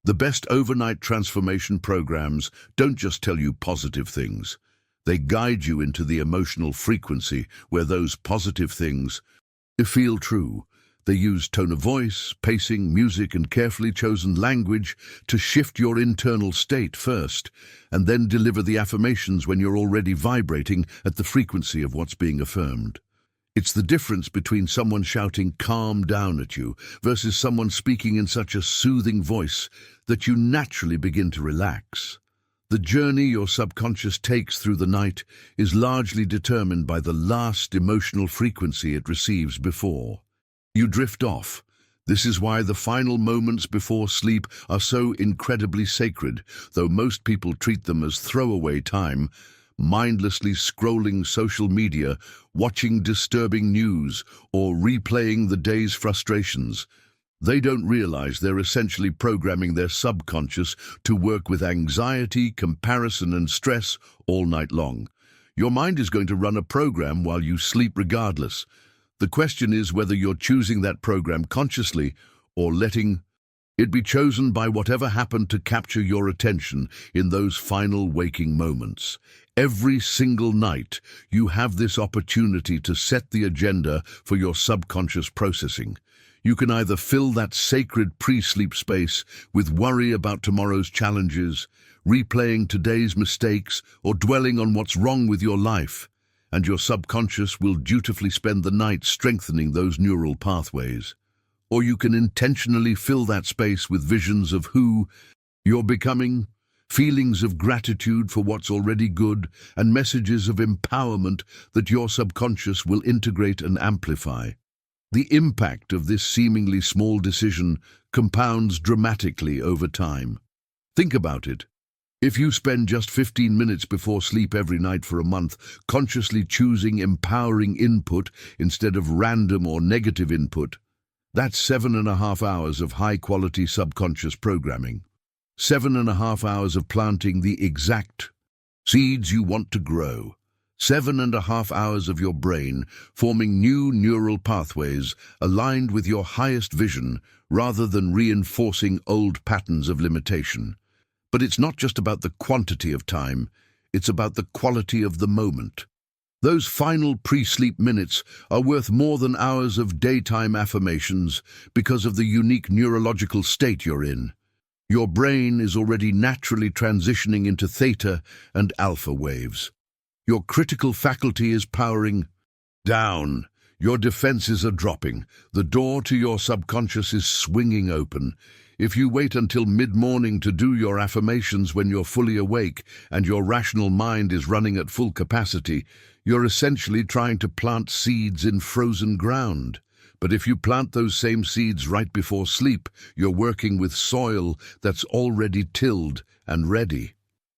The best overnight transformation programs don't just tell you positive things. They guide you into the emotional frequency where those positive things feel true. They use tone of voice, pacing, music, and carefully chosen language to shift your internal state first, and then deliver the affirmations when you're already vibrating at the frequency of what's being affirmed. It's the difference between someone shouting "calm down" at you versus someone speaking in such a soothing voice that you naturally begin to relax. The journey your subconscious takes through the night is largely determined by the last emotional frequency it receives before you drift off. This is why the final moments before sleep are so incredibly sacred, though most people treat them as throwaway time, mindlessly scrolling social media, watching disturbing news, or replaying the day's frustrations. They don't realize they're essentially programming their subconscious to work with anxiety, comparison, and stress all night long. Your mind is going to run a program while you sleep regardless. The question is whether you're choosing that program consciously or letting It'd be chosen by whatever happened to capture your attention in those final waking moments. Every single night, you have this opportunity to set the agenda for your subconscious processing. You can either fill that sacred pre-sleep space with worry about tomorrow's challenges, replaying today's mistakes, or dwelling on what's wrong with your life, and your subconscious will dutifully spend the night strengthening those neural pathways. Or you can intentionally fill that space with visions of who you're becoming, feelings of gratitude for what's already good, and messages of empowerment that your subconscious will integrate and amplify. The impact of this seemingly small decision compounds dramatically over time. Think about it. If you spend just 15 minutes before sleep every night for a month, consciously choosing empowering input instead of random or negative input, that's 7.5 hours of high-quality subconscious programming. 7.5 hours of planting the exact seeds you want to grow. 7.5 hours of your brain forming new neural pathways aligned with your highest vision rather than reinforcing old patterns of limitation. But it's not just about the quantity of time, it's about the quality of the moment. Those final pre-sleep minutes are worth more than hours of daytime affirmations because of the unique neurological state you're in. Your brain is already naturally transitioning into theta and alpha waves. Your critical faculty is powering down. Your defenses are dropping. The door to your subconscious is swinging open. If you wait until mid-morning to do your affirmations when you're fully awake and your rational mind is running at full capacity, you're essentially trying to plant seeds in frozen ground. But if you plant those same seeds right before sleep, you're working with soil that's already tilled and ready.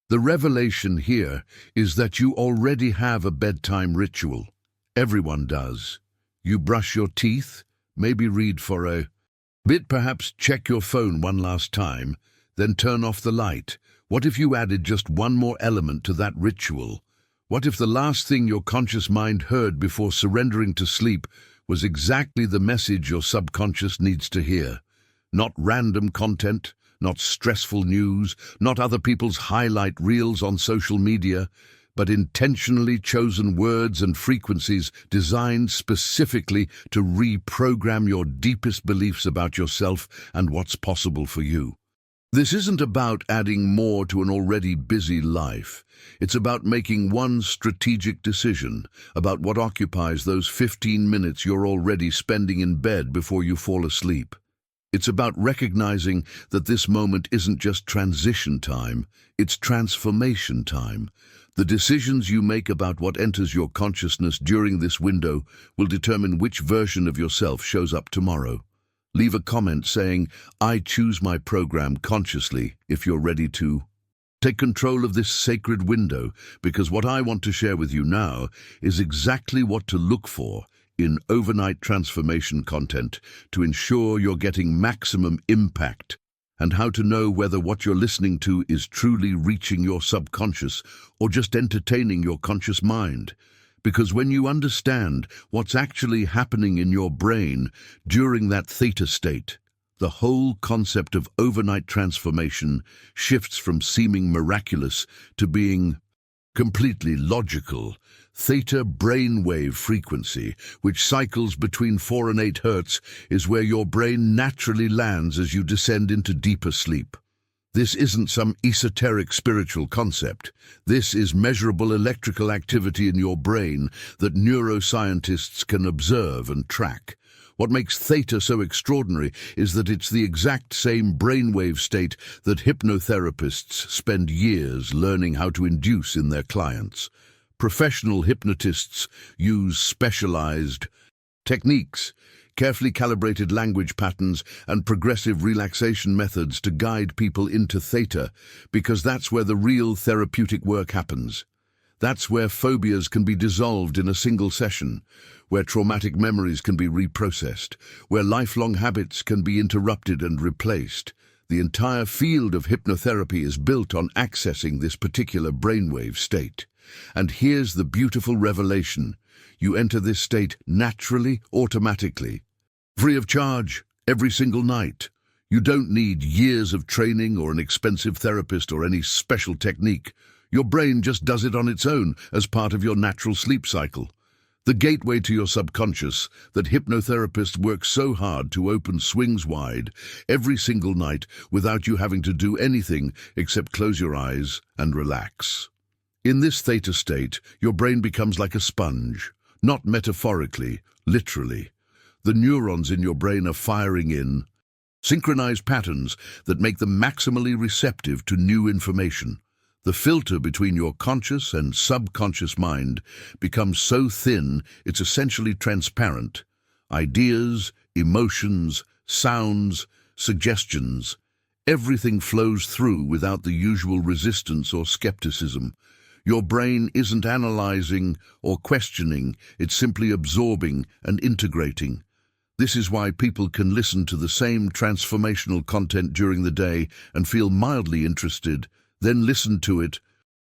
The revelation here is that you already have a bedtime ritual. Everyone does. You brush your teeth, maybe read for a bit, perhaps check your phone one last time, then turn off the light. What if you added just one more element to that ritual? What if the last thing your conscious mind heard before surrendering to sleep was exactly the message your subconscious needs to hear? Not random content, not stressful news, not other people's highlight reels on social media, but intentionally chosen words and frequencies designed specifically to reprogram your deepest beliefs about yourself and what's possible for you. This isn't about adding more to an already busy life. It's about making one strategic decision about what occupies those 15 minutes you're already spending in bed before you fall asleep. It's about recognizing that this moment isn't just transition time, it's transformation time. The decisions you make about what enters your consciousness during this window will determine which version of yourself shows up tomorrow. Leave a comment saying, "I choose my program consciously," if you're ready to take control of this sacred window, because what I want to share with you now is exactly what to look for in overnight transformation content to ensure you're getting maximum impact, and how to know whether what you're listening to is truly reaching your subconscious or just entertaining your conscious mind. Because when you understand what's actually happening in your brain during that theta state, the whole concept of overnight transformation shifts from seeming miraculous to being completely logical. Theta brainwave frequency, which cycles between 4 and 8 hertz, is where your brain naturally lands as you descend into deeper sleep. This isn't some esoteric spiritual concept. This is measurable electrical activity in your brain that neuroscientists can observe and track. What makes theta so extraordinary is that it's the exact same brainwave state that hypnotherapists spend years learning how to induce in their clients. Professional hypnotists use specialized techniques, carefully calibrated language patterns, and progressive relaxation methods to guide people into theta, because that's where the real therapeutic work happens. That's where phobias can be dissolved in a single session, where traumatic memories can be reprocessed, where lifelong habits can be interrupted and replaced. The entire field of hypnotherapy is built on accessing this particular brainwave state. And here's the beautiful revelation. You enter this state naturally, automatically, free of charge, every single night. You don't need years of training or an expensive therapist or any special technique. Your brain just does it on its own as part of your natural sleep cycle. The gateway to your subconscious that hypnotherapists work so hard to open swings wide every single night without you having to do anything except close your eyes and relax. In this theta state, your brain becomes like a sponge, not metaphorically, literally. The neurons in your brain are firing in synchronized patterns that make them maximally receptive to new information. The filter between your conscious and subconscious mind becomes so thin it's essentially transparent. Ideas, emotions, sounds, suggestions, everything flows through without the usual resistance or skepticism. Your brain isn't analyzing or questioning, it's simply absorbing and integrating. This is why people can listen to the same transformational content during the day and feel mildly interested, then listen to it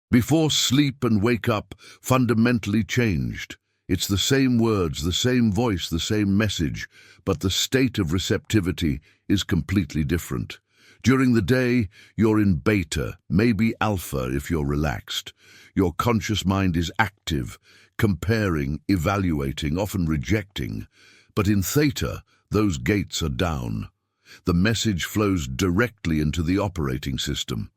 before sleep and wake up fundamentally changed. It's the same words, the same voice, the same message, but the state of receptivity is completely different. During the day, you're in beta, maybe alpha if you're relaxed. Your conscious mind is active, comparing, evaluating, often rejecting. But in theta, those gates are down. The message flows directly into the operating system.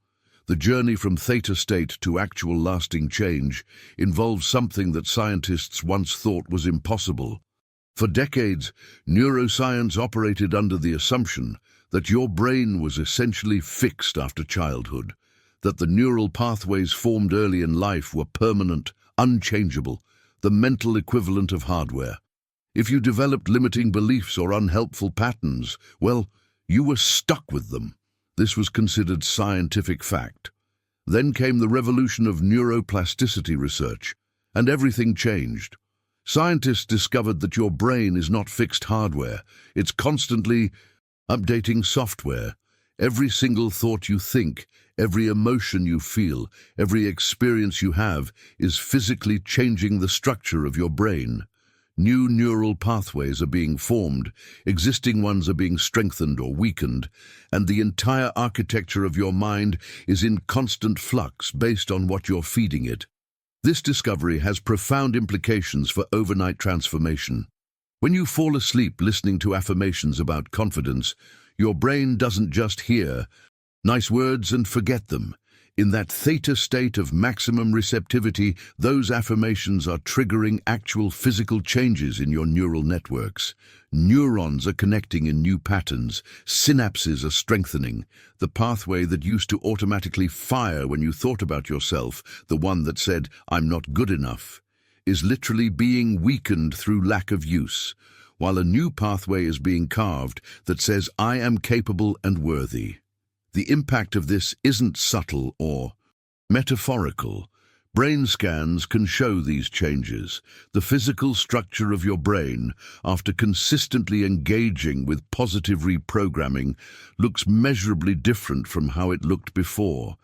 The journey from theta state to actual lasting change involves something that scientists once thought was impossible. For decades, neuroscience operated under the assumption that your brain was essentially fixed after childhood, that the neural pathways formed early in life were permanent, unchangeable, the mental equivalent of hardware. If you developed limiting beliefs or unhelpful patterns, well, you were stuck with them. This was considered scientific fact. Then came the revolution of neuroplasticity research, and everything changed. Scientists discovered that your brain is not fixed hardware. It's constantly updating software. Every single thought you think, every emotion you feel, every experience you have is physically changing the structure of your brain. New neural pathways are being formed, existing ones are being strengthened or weakened, and the entire architecture of your mind is in constant flux based on what you're feeding it. This discovery has profound implications for overnight transformation. When you fall asleep listening to affirmations about confidence, your brain doesn't just hear nice words and forget them. In that theta state of maximum receptivity, those affirmations are triggering actual physical changes in your neural networks. Neurons are connecting in new patterns. Synapses are strengthening. The pathway that used to automatically fire when you thought about yourself, the one that said, "I'm not good enough," is literally being weakened through lack of use, while a new pathway is being carved that says, "I am capable and worthy." The impact of this isn't subtle or metaphorical. Brain scans can show these changes. The physical structure of your brain, after consistently engaging with positive reprogramming, looks measurably different from how it looked before.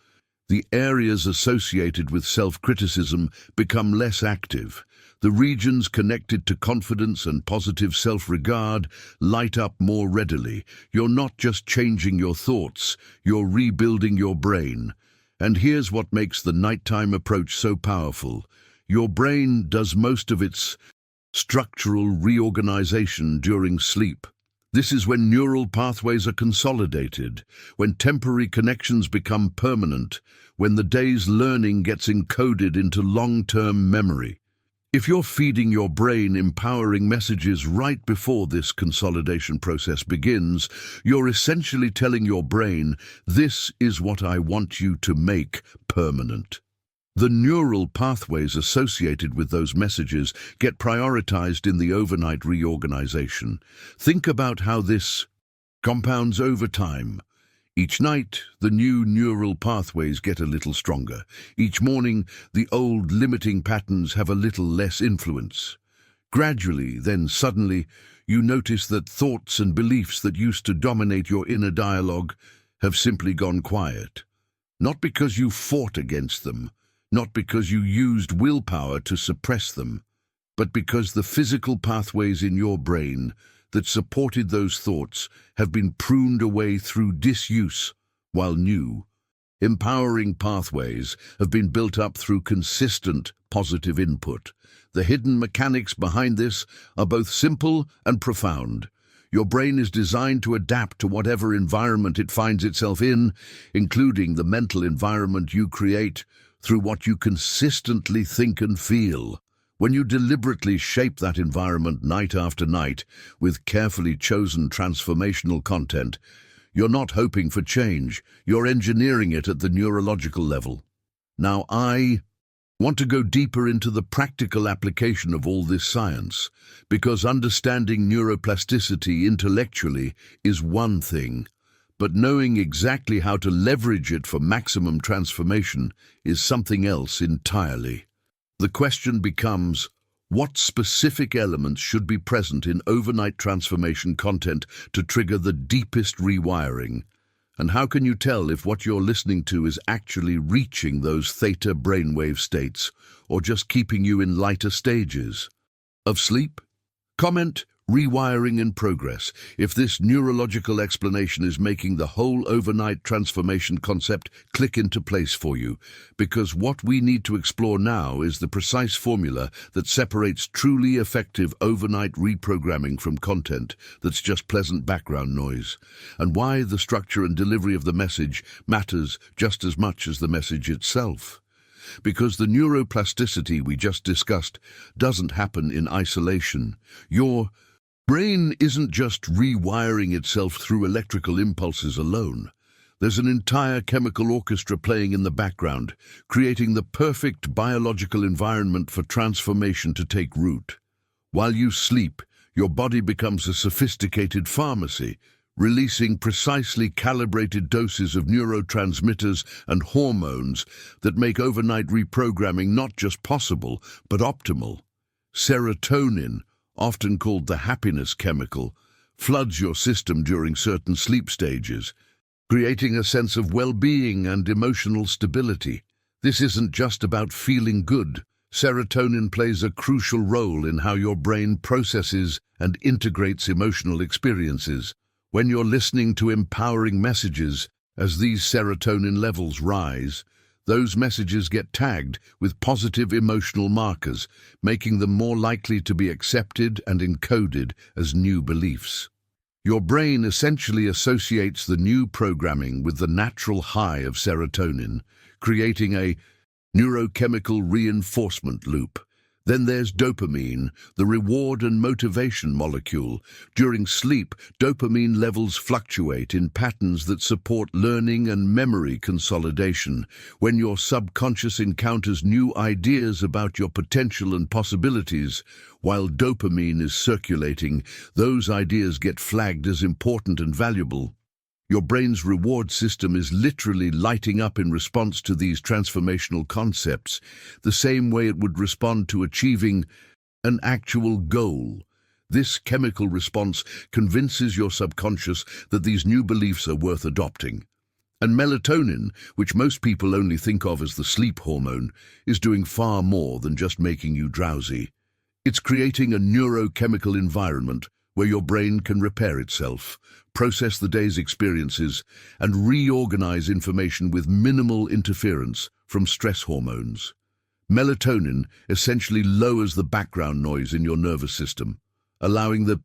The areas associated with self-criticism become less active. The regions connected to confidence and positive self-regard light up more readily. You're not just changing your thoughts, you're rebuilding your brain. And here's what makes the nighttime approach so powerful. Your brain does most of its structural reorganization during sleep. This is when neural pathways are consolidated, when temporary connections become permanent, when the day's learning gets encoded into long-term memory. If you're feeding your brain empowering messages right before this consolidation process begins, you're essentially telling your brain, "This is what I want you to make permanent." The neural pathways associated with those messages get prioritized in the overnight reorganization. Think about how this compounds over time. Each night, the new neural pathways get a little stronger. Each morning, the old limiting patterns have a little less influence. Gradually, then suddenly, you notice that thoughts and beliefs that used to dominate your inner dialogue have simply gone quiet. Not because you fought against them, not because you used willpower to suppress them, but because the physical pathways in your brain, that supported those thoughts have been pruned away through disuse, while new, empowering pathways have been built up through consistent positive input. The hidden mechanics behind this are both simple and profound. Your brain is designed to adapt to whatever environment it finds itself in, including the mental environment you create through what you consistently think and feel. When you deliberately shape that environment night after night with carefully chosen transformational content, you're not hoping for change, you're engineering it at the neurological level. Now, I want to go deeper into the practical application of all this science, because understanding neuroplasticity intellectually is one thing, but knowing exactly how to leverage it for maximum transformation is something else entirely. The question becomes, what specific elements should be present in overnight transformation content to trigger the deepest rewiring? And how can you tell if what you're listening to is actually reaching those theta brainwave states, or just keeping you in lighter stages of sleep? Comment, rewiring in progress, if this neurological explanation is making the whole overnight transformation concept click into place for you, because what we need to explore now is the precise formula that separates truly effective overnight reprogramming from content that's just pleasant background noise, and why the structure and delivery of the message matters just as much as the message itself. Because the neuroplasticity we just discussed doesn't happen in isolation. Your brain isn't just rewiring itself through electrical impulses alone. There's an entire chemical orchestra playing in the background, creating the perfect biological environment for transformation to take root. While you sleep, your body becomes a sophisticated pharmacy, releasing precisely calibrated doses of neurotransmitters and hormones that make overnight reprogramming not just possible, but optimal. Serotonin, often called the happiness chemical, floods your system during certain sleep stages, creating a sense of well-being and emotional stability. This isn't just about feeling good. Serotonin plays a crucial role in how your brain processes and integrates emotional experiences. When you're listening to empowering messages, as these serotonin levels rise, those messages get tagged with positive emotional markers, making them more likely to be accepted and encoded as new beliefs. Your brain essentially associates the new programming with the natural high of serotonin, creating a neurochemical reinforcement loop. Then there's dopamine, the reward and motivation molecule. During sleep, dopamine levels fluctuate in patterns that support learning and memory consolidation. When your subconscious encounters new ideas about your potential and possibilities, while dopamine is circulating, those ideas get flagged as important and valuable. Your brain's reward system is literally lighting up in response to these transformational concepts, the same way it would respond to achieving an actual goal. This chemical response convinces your subconscious that these new beliefs are worth adopting. And melatonin, which most people only think of as the sleep hormone, is doing far more than just making you drowsy. It's creating a neurochemical environment where your brain can repair itself, process the day's experiences, and reorganize information with minimal interference from stress hormones. Melatonin essentially lowers the background noise in your nervous system, allowing the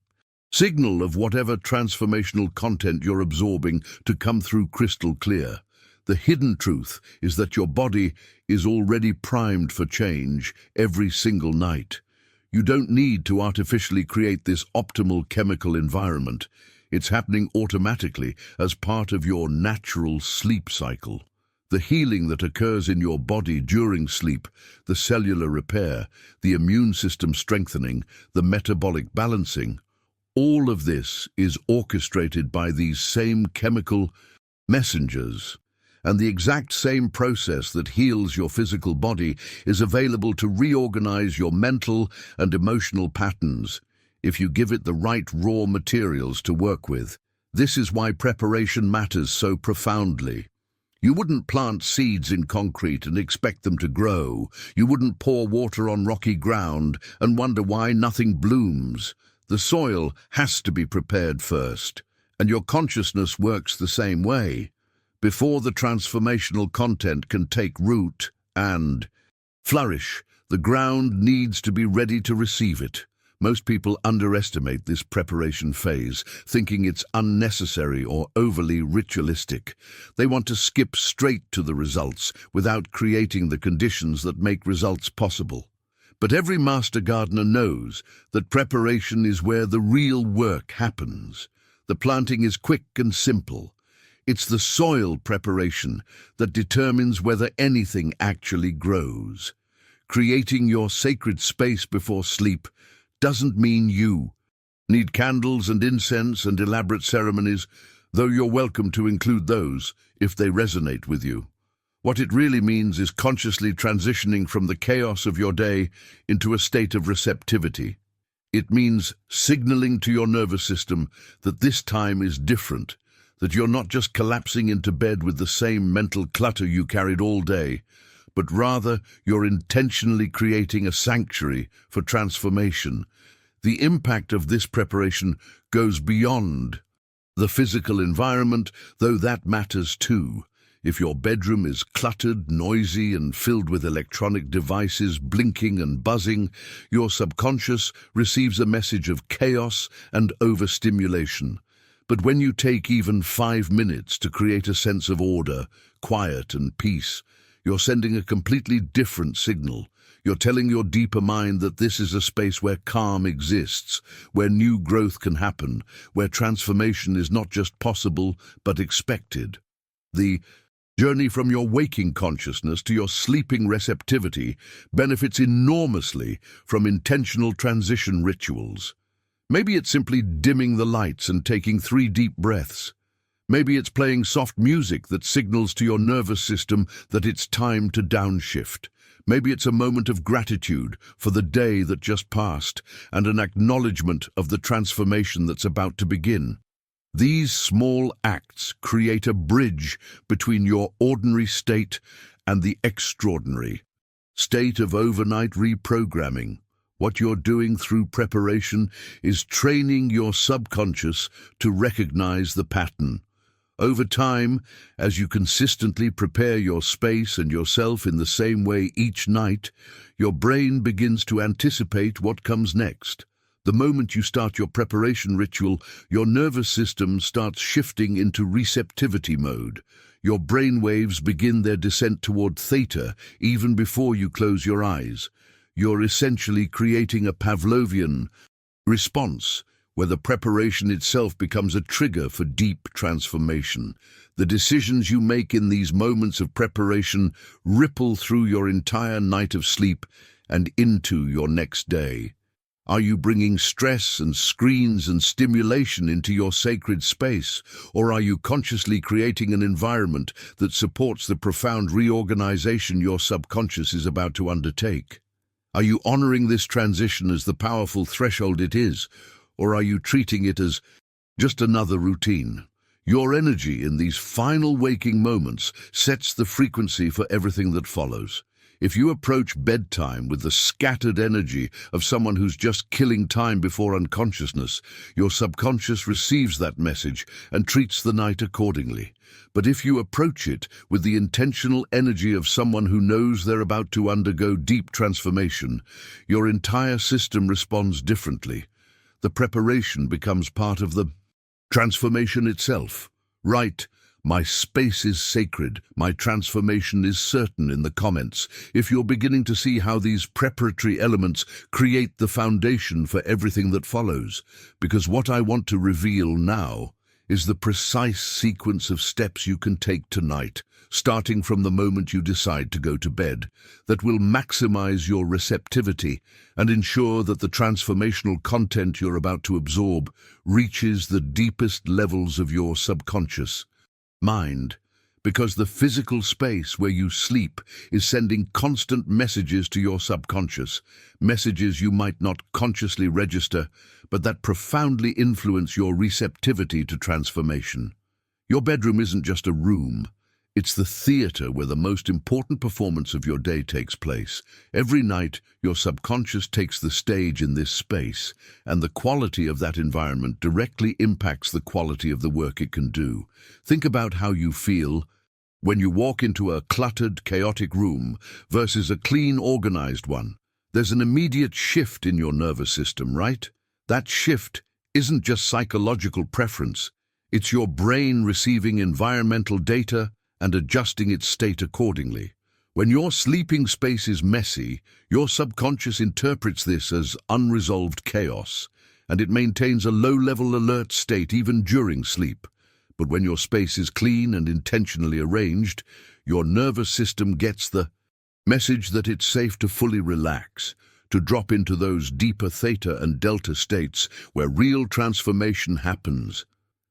signal of whatever transformational content you're absorbing to come through crystal clear. The hidden truth is that your body is already primed for change every single night. You don't need to artificially create this optimal chemical environment. It's happening automatically as part of your natural sleep cycle. The healing that occurs in your body during sleep, the cellular repair, the immune system strengthening, the metabolic balancing, all of this is orchestrated by these same chemical messengers. And the exact same process that heals your physical body is available to reorganize your mental and emotional patterns if you give it the right raw materials to work with. This is why preparation matters so profoundly. You wouldn't plant seeds in concrete and expect them to grow. You wouldn't pour water on rocky ground and wonder why nothing blooms. The soil has to be prepared first, and your consciousness works the same way. Before the transformational content can take root and flourish, the ground needs to be ready to receive it. Most people underestimate this preparation phase, thinking it's unnecessary or overly ritualistic. They want to skip straight to the results without creating the conditions that make results possible. But every master gardener knows that preparation is where the real work happens. The planting is quick and simple. It's the soil preparation that determines whether anything actually grows. Creating your sacred space before sleep doesn't mean you need candles and incense and elaborate ceremonies, though you're welcome to include those if they resonate with you. What it really means is consciously transitioning from the chaos of your day into a state of receptivity. It means signaling to your nervous system that this time is different, that you're not just collapsing into bed with the same mental clutter you carried all day, but rather you're intentionally creating a sanctuary for transformation. The impact of this preparation goes beyond the physical environment, though that matters too. If your bedroom is cluttered, noisy, and filled with electronic devices blinking and buzzing, your subconscious receives a message of chaos and overstimulation. But when you take even 5 minutes to create a sense of order, quiet, and peace, you're sending a completely different signal. You're telling your deeper mind that this is a space where calm exists, where new growth can happen, where transformation is not just possible, but expected. The journey from your waking consciousness to your sleeping receptivity benefits enormously from intentional transition rituals. Maybe it's simply dimming the lights and taking 3 deep breaths. Maybe it's playing soft music that signals to your nervous system that it's time to downshift. Maybe it's a moment of gratitude for the day that just passed and an acknowledgement of the transformation that's about to begin. These small acts create a bridge between your ordinary state and the extraordinary state of overnight reprogramming. What you're doing through preparation is training your subconscious to recognize the pattern. Over time, as you consistently prepare your space and yourself in the same way each night, your brain begins to anticipate what comes next. The moment you start your preparation ritual, your nervous system starts shifting into receptivity mode. Your brain waves begin their descent toward theta even before you close your eyes. You're essentially creating a Pavlovian response, where the preparation itself becomes a trigger for deep transformation. The decisions you make in these moments of preparation ripple through your entire night of sleep and into your next day. Are you bringing stress and screens and stimulation into your sacred space, or are you consciously creating an environment that supports the profound reorganization your subconscious is about to undertake? Are you honoring this transition as the powerful threshold it is, or are you treating it as just another routine? Your energy in these final waking moments sets the frequency for everything that follows. If you approach bedtime with the scattered energy of someone who's just killing time before unconsciousness, your subconscious receives that message and treats the night accordingly. But if you approach it with the intentional energy of someone who knows they're about to undergo deep transformation, your entire system responds differently. The preparation becomes part of the transformation itself. Write, "My space is sacred, my transformation is certain" in the comments if you're beginning to see how these preparatory elements create the foundation for everything that follows. Because what I want to reveal now is the precise sequence of steps you can take tonight, starting from the moment you decide to go to bed, that will maximize your receptivity and ensure that the transformational content you're about to absorb reaches the deepest levels of your subconscious mind. Because the physical space where you sleep is sending constant messages to your subconscious, messages you might not consciously register, but that profoundly influence your receptivity to transformation. Your bedroom isn't just a room, It's the theater where the most important performance of your day takes place. Every night, your subconscious takes the stage in this space, and the quality of that environment directly impacts the quality of the work it can do. Think about how you feel when you walk into a cluttered, chaotic room versus a clean, organized one. There's an immediate shift in your nervous system, right? That shift isn't just psychological preference. It's your brain receiving environmental data and adjusting its state accordingly. When your sleeping space is messy, your subconscious interprets this as unresolved chaos, and it maintains a low-level alert state even during sleep. But when your space is clean and intentionally arranged, your nervous system gets the message that it's safe to fully relax, to drop into those deeper theta and delta states where real transformation happens.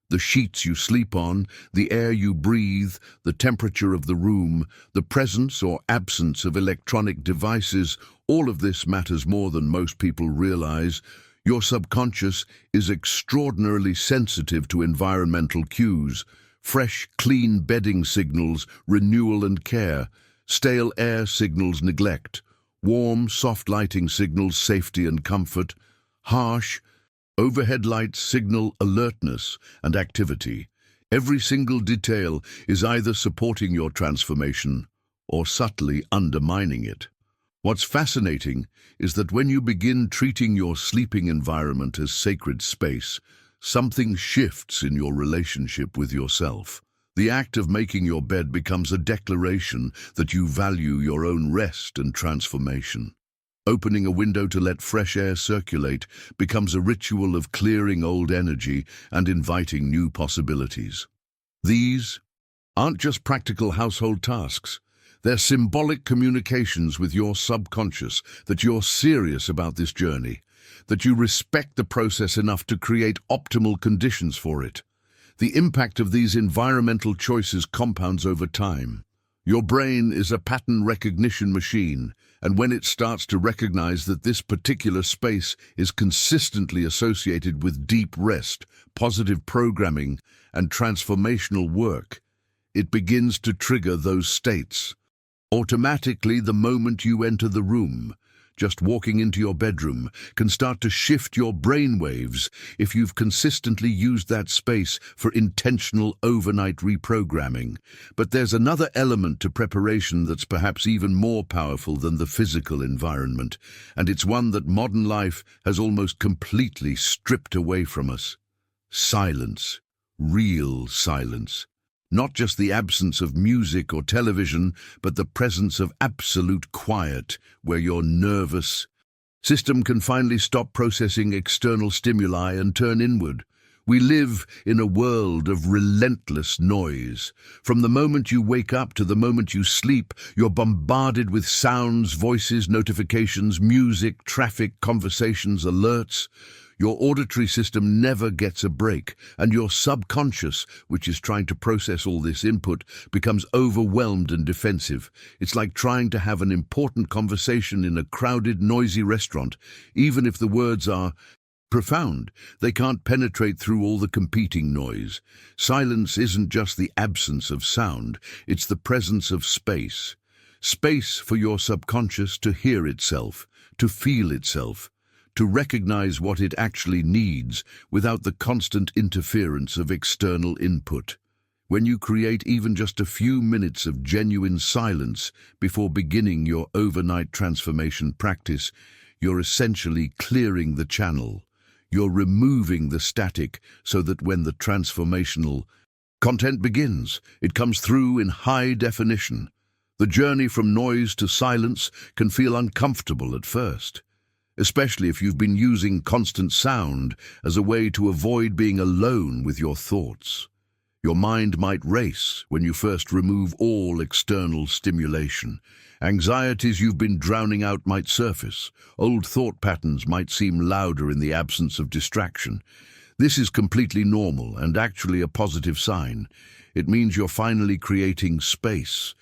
The sheets you sleep on, the air you breathe, the temperature of the room, the presence or absence of electronic devices, all of this matters more than most people realize. Your subconscious is extraordinarily sensitive to environmental cues. Fresh, clean bedding signals renewal and care. Stale air signals neglect. Warm, soft lighting signals safety and comfort. Harsh, overhead lights signal alertness and activity. Every single detail is either supporting your transformation or subtly undermining it. What's fascinating is that when you begin treating your sleeping environment as sacred space, something shifts in your relationship with yourself. The act of making your bed becomes a declaration that you value your own rest and transformation. Opening a window to let fresh air circulate becomes a ritual of clearing old energy and inviting new possibilities. These aren't just practical household tasks. They're symbolic communications with your subconscious that you're serious about this journey, that you respect the process enough to create optimal conditions for it. The impact of these environmental choices compounds over time. Your brain is a pattern recognition machine, and when it starts to recognize that this particular space is consistently associated with deep rest, positive programming, and transformational work, it begins to trigger those states. Automatically, the moment you enter the room, just walking into your bedroom can start to shift your brain waves if you've consistently used that space for intentional overnight reprogramming. But there's another element to preparation that's perhaps even more powerful than the physical environment, and it's one that modern life has almost completely stripped away from us. Silence. Real silence. Not just the absence of music or television, but the presence of absolute quiet, where your nervous system can finally stop processing external stimuli and turn inward. We live in a world of relentless noise. From the moment you wake up to the moment you sleep, you're bombarded with sounds, voices, notifications, music, traffic, conversations, alerts. Your auditory system never gets a break, and your subconscious, which is trying to process all this input, becomes overwhelmed and defensive. It's like trying to have an important conversation in a crowded, noisy restaurant. Even if the words are profound, they can't penetrate through all the competing noise. Silence isn't just the absence of sound, it's the presence of space. Space for your subconscious to hear itself, to feel itself, to recognize what it actually needs without the constant interference of external input. When you create even just a few minutes of genuine silence before beginning your overnight transformation practice, you're essentially clearing the channel. You're removing the static so that when the transformational content begins, it comes through in high definition. The journey from noise to silence can feel uncomfortable at first, especially if you've been using constant sound as a way to avoid being alone with your thoughts. Your mind might race when you first remove all external stimulation. Anxieties you've been drowning out might surface. Old thought patterns might seem louder in the absence of distraction. This is completely normal and actually a positive sign. It means you're finally creating space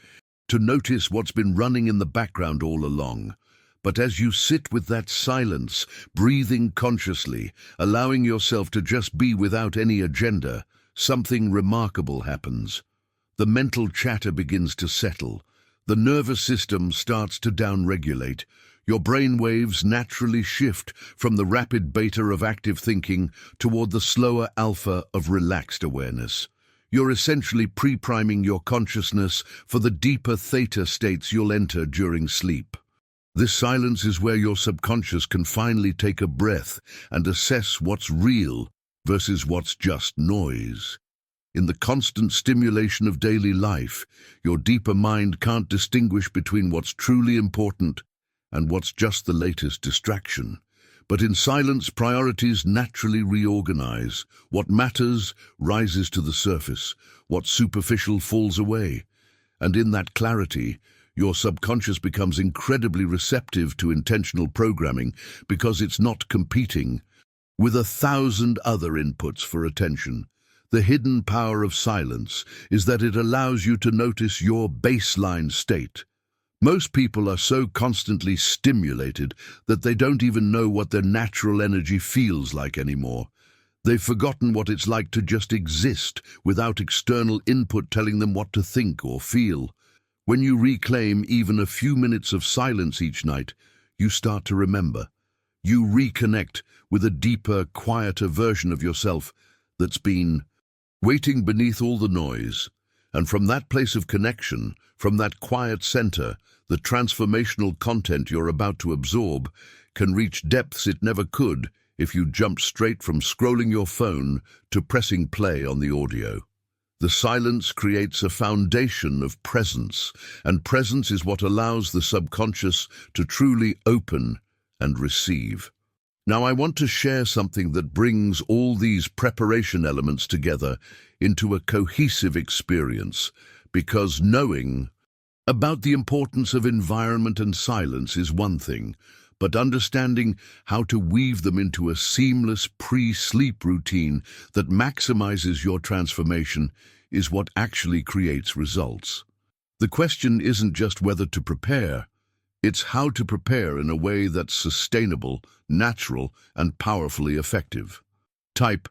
to notice what's been running in the background all along. But as you sit with that silence, breathing consciously, allowing yourself to just be without any agenda, something remarkable happens. The mental chatter begins to settle. The nervous system starts to downregulate. Your brain waves naturally shift from the rapid beta of active thinking toward the slower alpha of relaxed awareness. You're essentially pre-priming your consciousness for the deeper theta states you'll enter during sleep. This silence is where your subconscious can finally take a breath and assess what's real versus what's just noise. In the constant stimulation of daily life, your deeper mind can't distinguish between what's truly important and what's just the latest distraction. But in silence, priorities naturally reorganize. What matters rises to the surface, what superficial falls away. And in that clarity, your subconscious becomes incredibly receptive to intentional programming because it's not competing with 1,000 other inputs for attention. The hidden power of silence is that it allows you to notice your baseline state. Most people are so constantly stimulated that they don't even know what their natural energy feels like anymore. They've forgotten what it's like to just exist without external input telling them what to think or feel. When you reclaim even a few minutes of silence each night, you start to remember. You reconnect with a deeper, quieter version of yourself that's been waiting beneath all the noise. And from that place of connection, from that quiet center, the transformational content you're about to absorb can reach depths it never could if you jumped straight from scrolling your phone to pressing play on the audio. The silence creates a foundation of presence, and presence is what allows the subconscious to truly open and receive. Now, I want to share something that brings all these preparation elements together into a cohesive experience, because knowing about the importance of environment and silence is one thing, but understanding how to weave them into a seamless pre-sleep routine that maximizes your transformation is what actually creates results. The question isn't just whether to prepare, it's how to prepare in a way that's sustainable, natural, and powerfully effective. Type,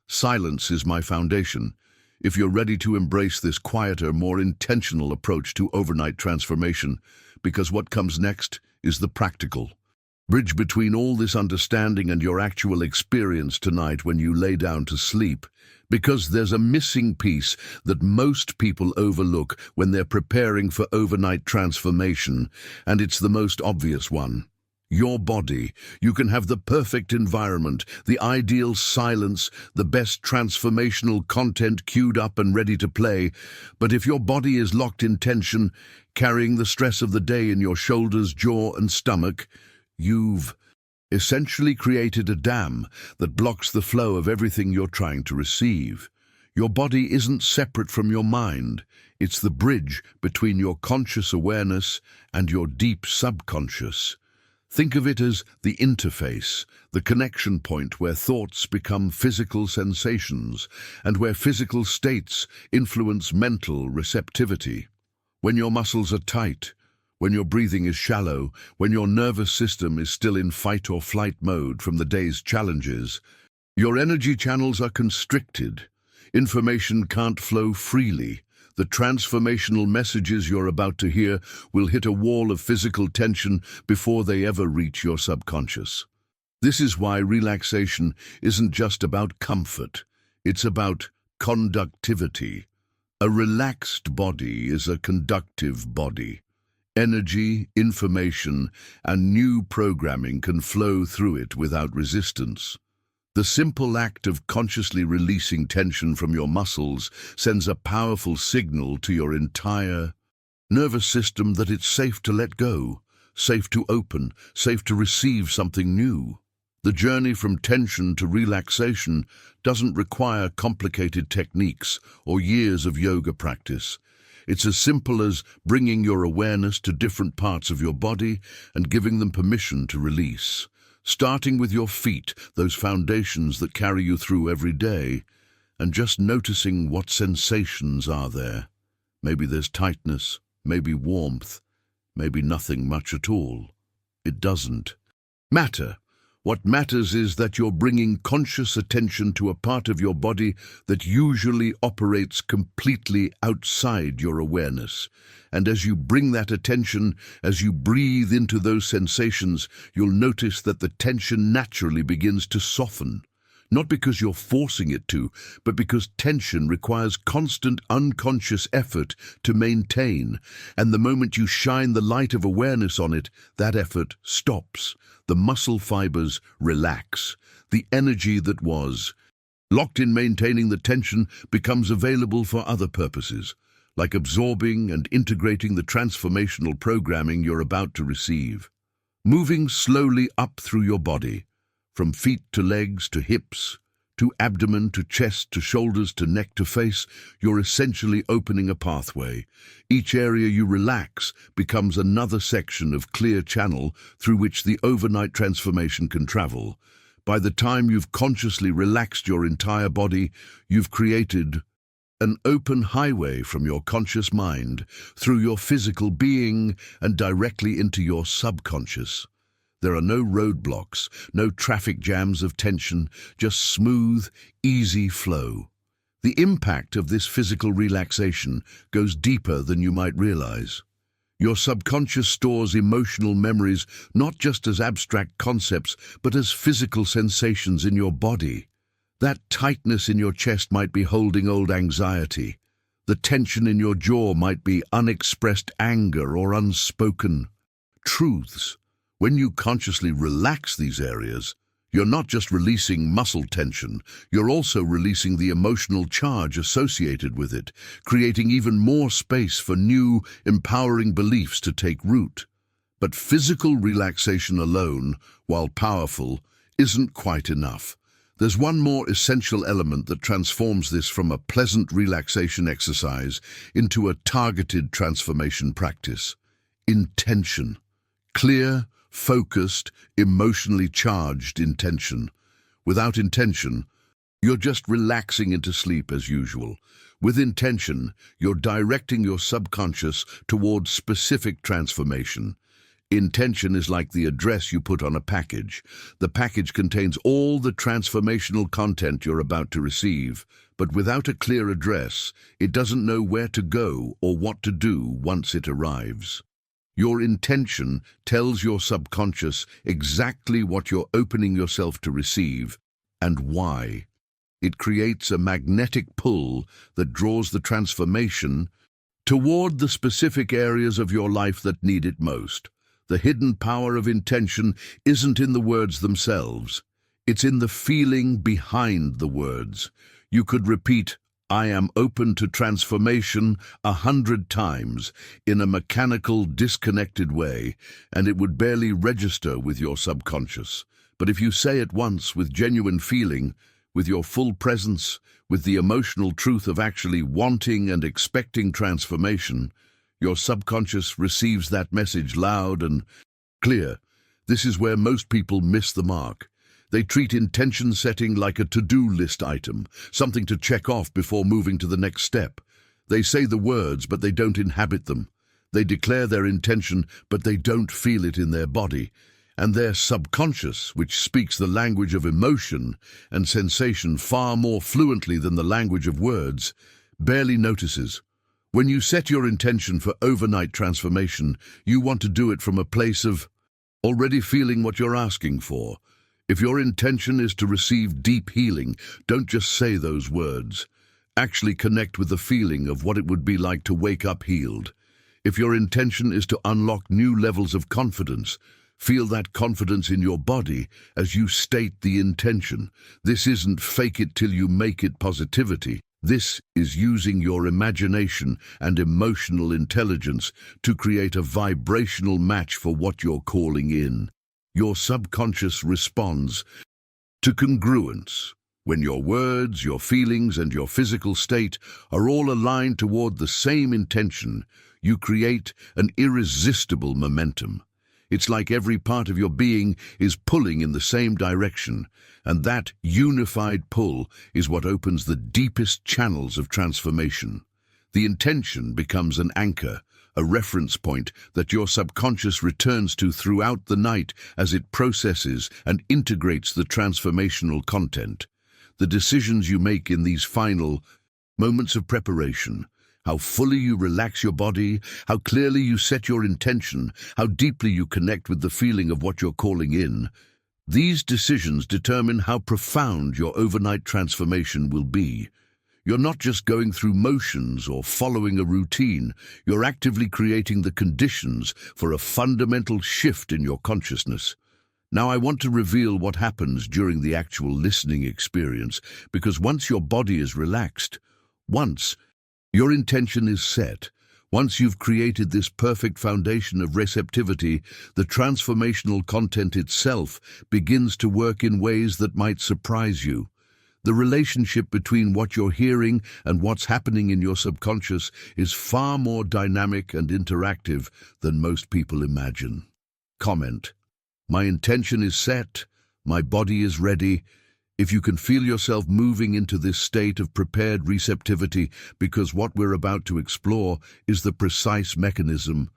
"Silence is my foundation," if you're ready to embrace this quieter, more intentional approach to overnight transformation, because what comes next is the practical bridge between all this understanding and your actual experience tonight when you lay down to sleep, because there's a missing piece that most people overlook when they're preparing for overnight transformation, and it's the most obvious one. Your body. You can have the perfect environment, the ideal silence, the best transformational content queued up and ready to play, but if your body is locked in tension, carrying the stress of the day in your shoulders, jaw, and stomach, you've essentially created a dam that blocks the flow of everything you're trying to receive. Your body isn't separate from your mind. It's the bridge between your conscious awareness and your deep subconscious. Think of it as the interface, the connection point where thoughts become physical sensations and where physical states influence mental receptivity. When your muscles are tight, when your breathing is shallow, when your nervous system is still in fight or flight mode from the day's challenges, your energy channels are constricted. Information can't flow freely. The transformational messages you're about to hear will hit a wall of physical tension before they ever reach your subconscious. This is why relaxation isn't just about comfort. It's about conductivity. A relaxed body is a conductive body. Energy, information, and new programming can flow through it without resistance. The simple act of consciously releasing tension from your muscles sends a powerful signal to your entire nervous system that it's safe to let go, safe to open, safe to receive something new. The journey from tension to relaxation doesn't require complicated techniques or years of yoga practice. It's as simple as bringing your awareness to different parts of your body and giving them permission to release. Starting with your feet, those foundations that carry you through every day, and just noticing what sensations are there. Maybe there's tightness, maybe warmth, maybe nothing much at all. It doesn't matter. What matters is that you're bringing conscious attention to a part of your body that usually operates completely outside your awareness. And as you bring that attention, as you breathe into those sensations, you'll notice that the tension naturally begins to soften. Not because you're forcing it to, but because tension requires constant unconscious effort to maintain. And the moment you shine the light of awareness on it, that effort stops. The muscle fibers relax. The energy that was locked in maintaining the tension becomes available for other purposes, like absorbing and integrating the transformational programming you're about to receive. Moving slowly up through your body, from feet to legs to hips, to abdomen to chest to shoulders to neck to face, you're essentially opening a pathway. Each area you relax becomes another section of clear channel through which the overnight transformation can travel. By the time you've consciously relaxed your entire body, you've created an open highway from your conscious mind through your physical being and directly into your subconscious. There are no roadblocks, no traffic jams of tension, just smooth, easy flow. The impact of this physical relaxation goes deeper than you might realize. Your subconscious stores emotional memories not just as abstract concepts, but as physical sensations in your body. That tightness in your chest might be holding old anxiety. The tension in your jaw might be unexpressed anger or unspoken truths. When you consciously relax these areas, you're not just releasing muscle tension, you're also releasing the emotional charge associated with it, creating even more space for new, empowering beliefs to take root. But physical relaxation alone, while powerful, isn't quite enough. There's one more essential element that transforms this from a pleasant relaxation exercise into a targeted transformation practice: intention. Clear, focused, emotionally charged intention. Without intention, you're just relaxing into sleep as usual. With intention, you're directing your subconscious towards specific transformation. Intention is like the address you put on a package. The package contains all the transformational content you're about to receive, but without a clear address, it doesn't know where to go or what to do once it arrives. Your intention tells your subconscious exactly what you're opening yourself to receive and why. It creates a magnetic pull that draws the transformation toward the specific areas of your life that need it most. The hidden power of intention isn't in the words themselves. It's in the feeling behind the words. You could repeat, "I am open to transformation" 100 times in a mechanical, disconnected way, and it would barely register with your subconscious. But if you say it once with genuine feeling, with your full presence, with the emotional truth of actually wanting and expecting transformation, your subconscious receives that message loud and clear. This is where most people miss the mark. They treat intention setting like a to-do list item, something to check off before moving to the next step. They say the words, but they don't inhabit them. They declare their intention, but they don't feel it in their body. And their subconscious, which speaks the language of emotion and sensation far more fluently than the language of words, barely notices. When you set your intention for overnight transformation, you want to do it from a place of already feeling what you're asking for. If your intention is to receive deep healing, don't just say those words. Actually connect with the feeling of what it would be like to wake up healed. If your intention is to unlock new levels of confidence, feel that confidence in your body as you state the intention. This isn't fake it till you make it positivity. This is using your imagination and emotional intelligence to create a vibrational match for what you're calling in. Your subconscious responds to congruence. When your words, your feelings, and your physical state are all aligned toward the same intention, you create an irresistible momentum. It's like every part of your being is pulling in the same direction, and that unified pull is what opens the deepest channels of transformation. The intention becomes an anchor, a reference point that your subconscious returns to throughout the night as it processes and integrates the transformational content. The decisions you make in these final moments of preparation, how fully you relax your body, how clearly you set your intention, how deeply you connect with the feeling of what you're calling in, these decisions determine how profound your overnight transformation will be. You're not just going through motions or following a routine, you're actively creating the conditions for a fundamental shift in your consciousness. Now I want to reveal what happens during the actual listening experience, because once your body is relaxed, once your intention is set, once you've created this perfect foundation of receptivity, the transformational content itself begins to work in ways that might surprise you. The relationship between what you're hearing and what's happening in your subconscious is far more dynamic and interactive than most people imagine. Comment: my intention is set, my body is ready. If you can feel yourself moving into this state of prepared receptivity, because what we're about to explore is the precise mechanism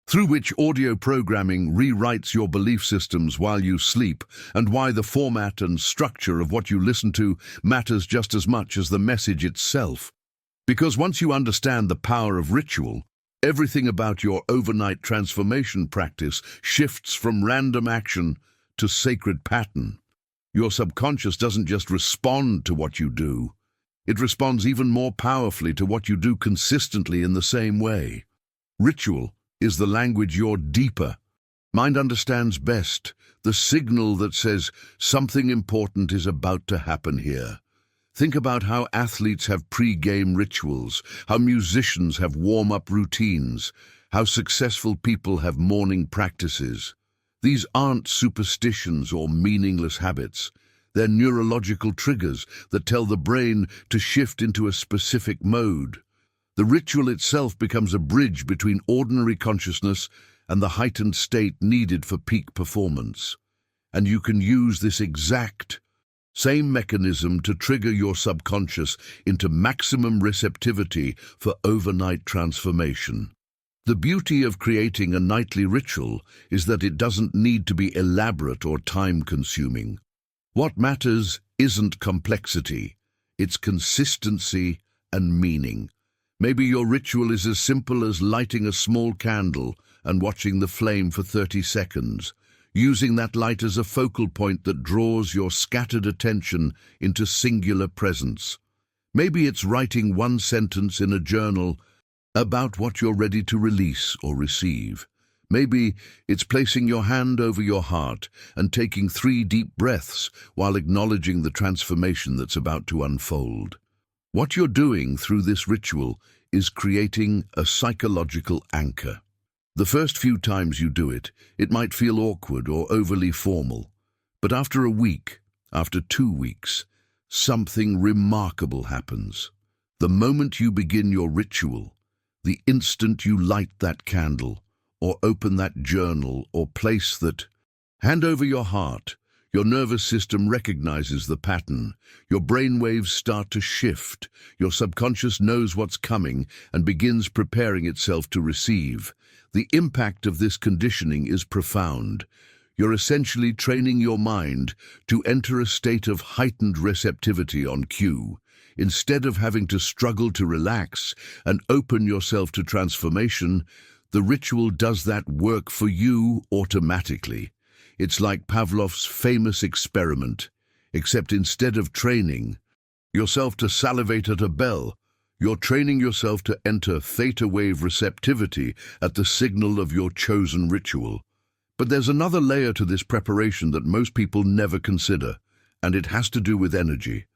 through which audio programming rewrites your belief systems while you sleep, and why the format and structure of what you listen to matters just as much as the message itself. Because once you understand the power of ritual, everything about your overnight transformation practice shifts from random action to sacred pattern. Your subconscious doesn't just respond to what you do, it responds even more powerfully to what you do consistently in the same way. Ritual is the language your deeper mind understands best, the signal that says something important is about to happen here. Think about how athletes have pre-game rituals, how musicians have warm-up routines, how successful people have morning practices. These aren't superstitions or meaningless habits. They're neurological triggers that tell the brain to shift into a specific mode. The ritual itself becomes a bridge between ordinary consciousness and the heightened state needed for peak performance. And you can use this exact same mechanism to trigger your subconscious into maximum receptivity for overnight transformation. The beauty of creating a nightly ritual is that it doesn't need to be elaborate or time-consuming. What matters isn't complexity, it's consistency and meaning. Maybe your ritual is as simple as lighting a small candle and watching the flame for 30 seconds, using that light as a focal point that draws your scattered attention into singular presence. Maybe it's writing one sentence in a journal about what you're ready to release or receive. Maybe it's placing your hand over your heart and taking 3 deep breaths while acknowledging the transformation that's about to unfold. What you're doing through this ritual is creating a psychological anchor. The first few times you do it, it might feel awkward or overly formal. But after a week, after 2 weeks, something remarkable happens. The moment you begin your ritual, the instant you light that candle, or open that journal, or place that hand over your heart, your nervous system recognizes the pattern. Your brain waves start to shift. Your subconscious knows what's coming and begins preparing itself to receive. The impact of this conditioning is profound. You're essentially training your mind to enter a state of heightened receptivity on cue. Instead of having to struggle to relax and open yourself to transformation, the ritual does that work for you automatically. It's like Pavlov's famous experiment, except instead of training yourself to salivate at a bell, you're training yourself to enter theta wave receptivity at the signal of your chosen ritual. But there's another layer to this preparation that most people never consider, and it has to do with energy.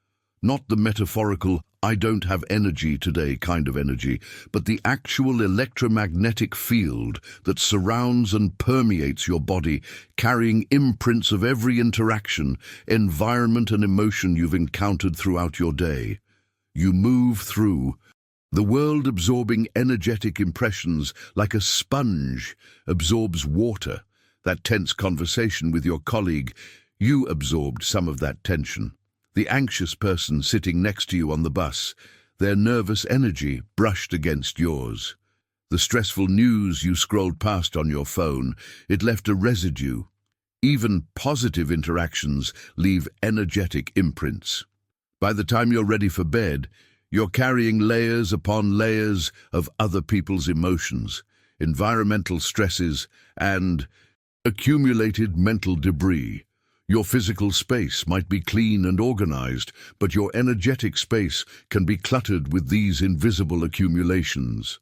Not the metaphorical, I don't have energy today kind of energy, but the actual electromagnetic field that surrounds and permeates your body, carrying imprints of every interaction, environment and emotion you've encountered throughout your day. You move through the world absorbing energetic impressions like a sponge absorbs water. That tense conversation with your colleague, you absorbed some of that tension. The anxious person sitting next to you on the bus, their nervous energy brushed against yours. The stressful news you scrolled past on your phone, it left a residue. Even positive interactions leave energetic imprints. By the time you're ready for bed, you're carrying layers upon layers of other people's emotions, environmental stresses, and accumulated mental debris. Your physical space might be clean and organized, but your energetic space can be cluttered with these invisible accumulations.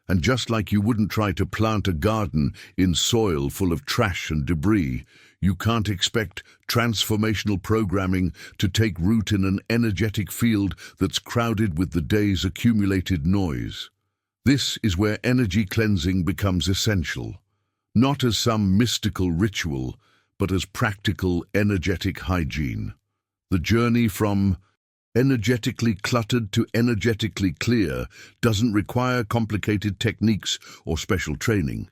And just like you wouldn't try to plant a garden in soil full of trash and debris, you can't expect transformational programming to take root in an energetic field that's crowded with the day's accumulated noise. This is where energy cleansing becomes essential, not as some mystical ritual, but as practical energetic hygiene. The journey from energetically cluttered to energetically clear doesn't require complicated techniques or special training.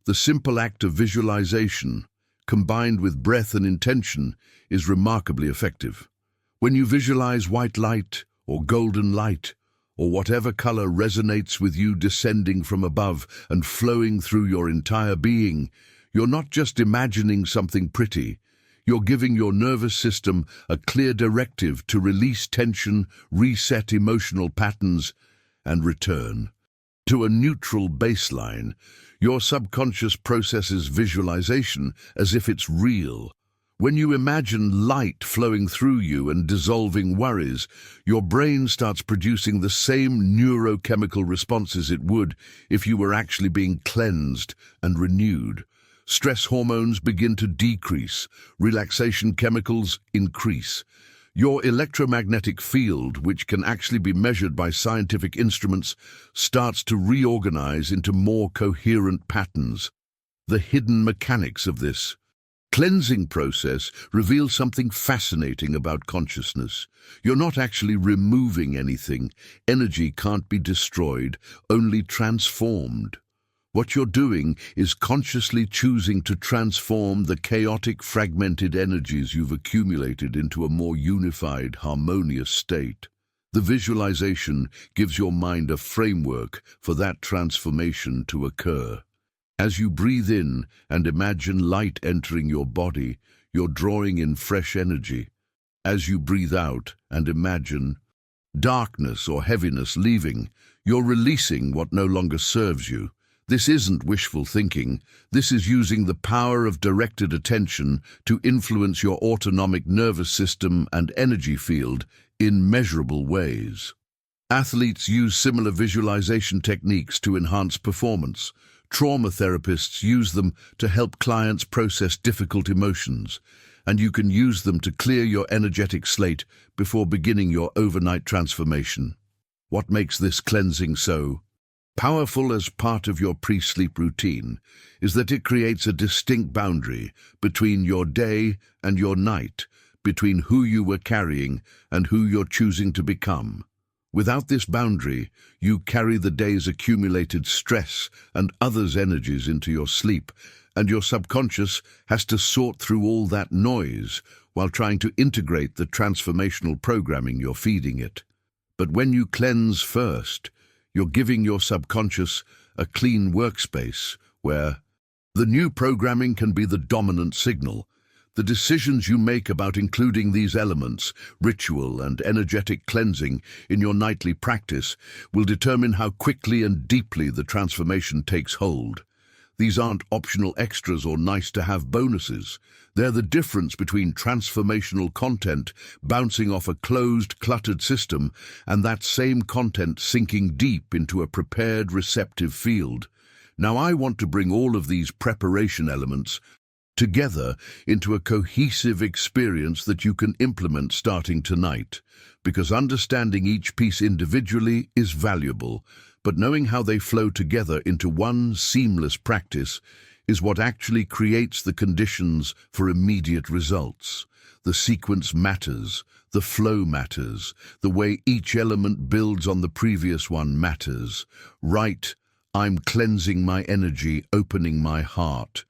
The simple act of visualization, combined with breath and intention, is remarkably effective. When you visualize white light or golden light, or whatever color resonates with you descending from above and flowing through your entire being, you're not just imagining something pretty. You're giving your nervous system a clear directive to release tension, reset emotional patterns, and return to a neutral baseline. Your subconscious processes visualization as if it's real. When you imagine light flowing through you and dissolving worries, your brain starts producing the same neurochemical responses it would if you were actually being cleansed and renewed. Stress hormones begin to decrease, relaxation chemicals increase. Your electromagnetic field, which can actually be measured by scientific instruments, starts to reorganize into more coherent patterns. The hidden mechanics of this cleansing process reveals something fascinating about consciousness. You're not actually removing anything. Energy can't be destroyed, only transformed. What you're doing is consciously choosing to transform the chaotic, fragmented energies you've accumulated into a more unified, harmonious state. The visualization gives your mind a framework for that transformation to occur. As you breathe in and imagine light entering your body, you're drawing in fresh energy. As you breathe out and imagine darkness or heaviness leaving, you're releasing what no longer serves you. This isn't wishful thinking. This is using the power of directed attention to influence your autonomic nervous system and energy field in measurable ways. Athletes use similar visualization techniques to enhance performance. Trauma therapists use them to help clients process difficult emotions, and you can use them to clear your energetic slate before beginning your overnight transformation. What makes this cleansing so powerful as part of your pre-sleep routine is that it creates a distinct boundary between your day and your night, between who you were carrying and who you're choosing to become. Without this boundary, you carry the day's accumulated stress and others' energies into your sleep, and your subconscious has to sort through all that noise while trying to integrate the transformational programming you're feeding it. But when you cleanse first, you're giving your subconscious a clean workspace where the new programming can be the dominant signal. The decisions you make about including these elements, ritual and energetic cleansing, in your nightly practice will determine how quickly and deeply the transformation takes hold. These aren't optional extras or nice-to-have bonuses. They're the difference between transformational content bouncing off a closed, cluttered system and that same content sinking deep into a prepared, receptive field. Now I want to bring all of these preparation elements together into a cohesive experience that you can implement starting tonight, because understanding each piece individually is valuable, but knowing how they flow together into one seamless practice is what actually creates the conditions for immediate results. The sequence matters, the flow matters, the way each element builds on the previous one matters. Right, I'm cleansing my energy, opening my heart.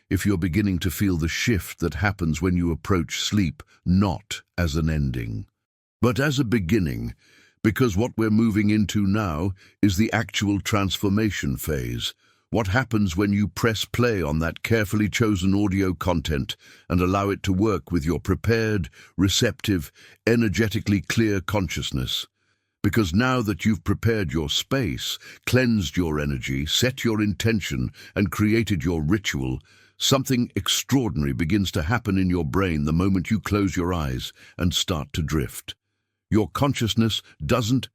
If you're beginning to feel the shift that happens when you approach sleep, not as an ending, but as a beginning, Because what we're moving into now is the actual transformation phase. What happens when you press play on that carefully chosen audio content and allow it to work with your prepared, receptive, energetically clear consciousness? Because now that you've prepared your space, cleansed your energy, set your intention, and created your ritual, something extraordinary begins to happen in your brain the moment you close your eyes and start to drift. Your consciousness doesn't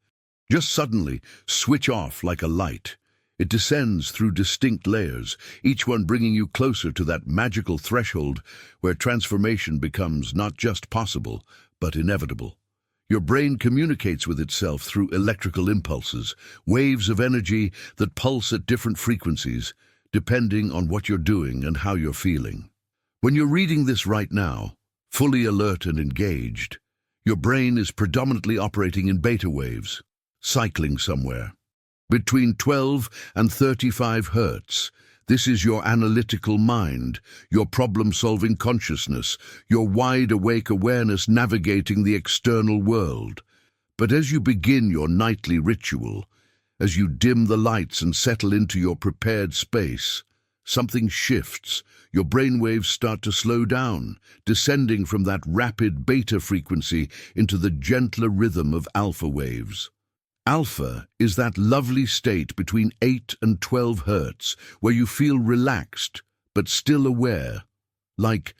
just suddenly switch off like a light. It descends through distinct layers, each one bringing you closer to that magical threshold where transformation becomes not just possible, but inevitable. Your brain communicates with itself through electrical impulses, waves of energy that pulse at different frequencies, depending on what you're doing and how you're feeling. When you're reading this right now, fully alert and engaged, your brain is predominantly operating in beta waves, cycling somewhere between 12 and 35 hertz. This is your analytical mind, your problem-solving consciousness, your wide-awake awareness navigating the external world. But as you begin your nightly ritual, as you dim the lights and settle into your prepared space, something shifts. Your brainwaves start to slow down, descending from that rapid beta frequency into the gentler rhythm of alpha waves. Alpha is that lovely state between 8 and 12 hertz where you feel relaxed but still aware, like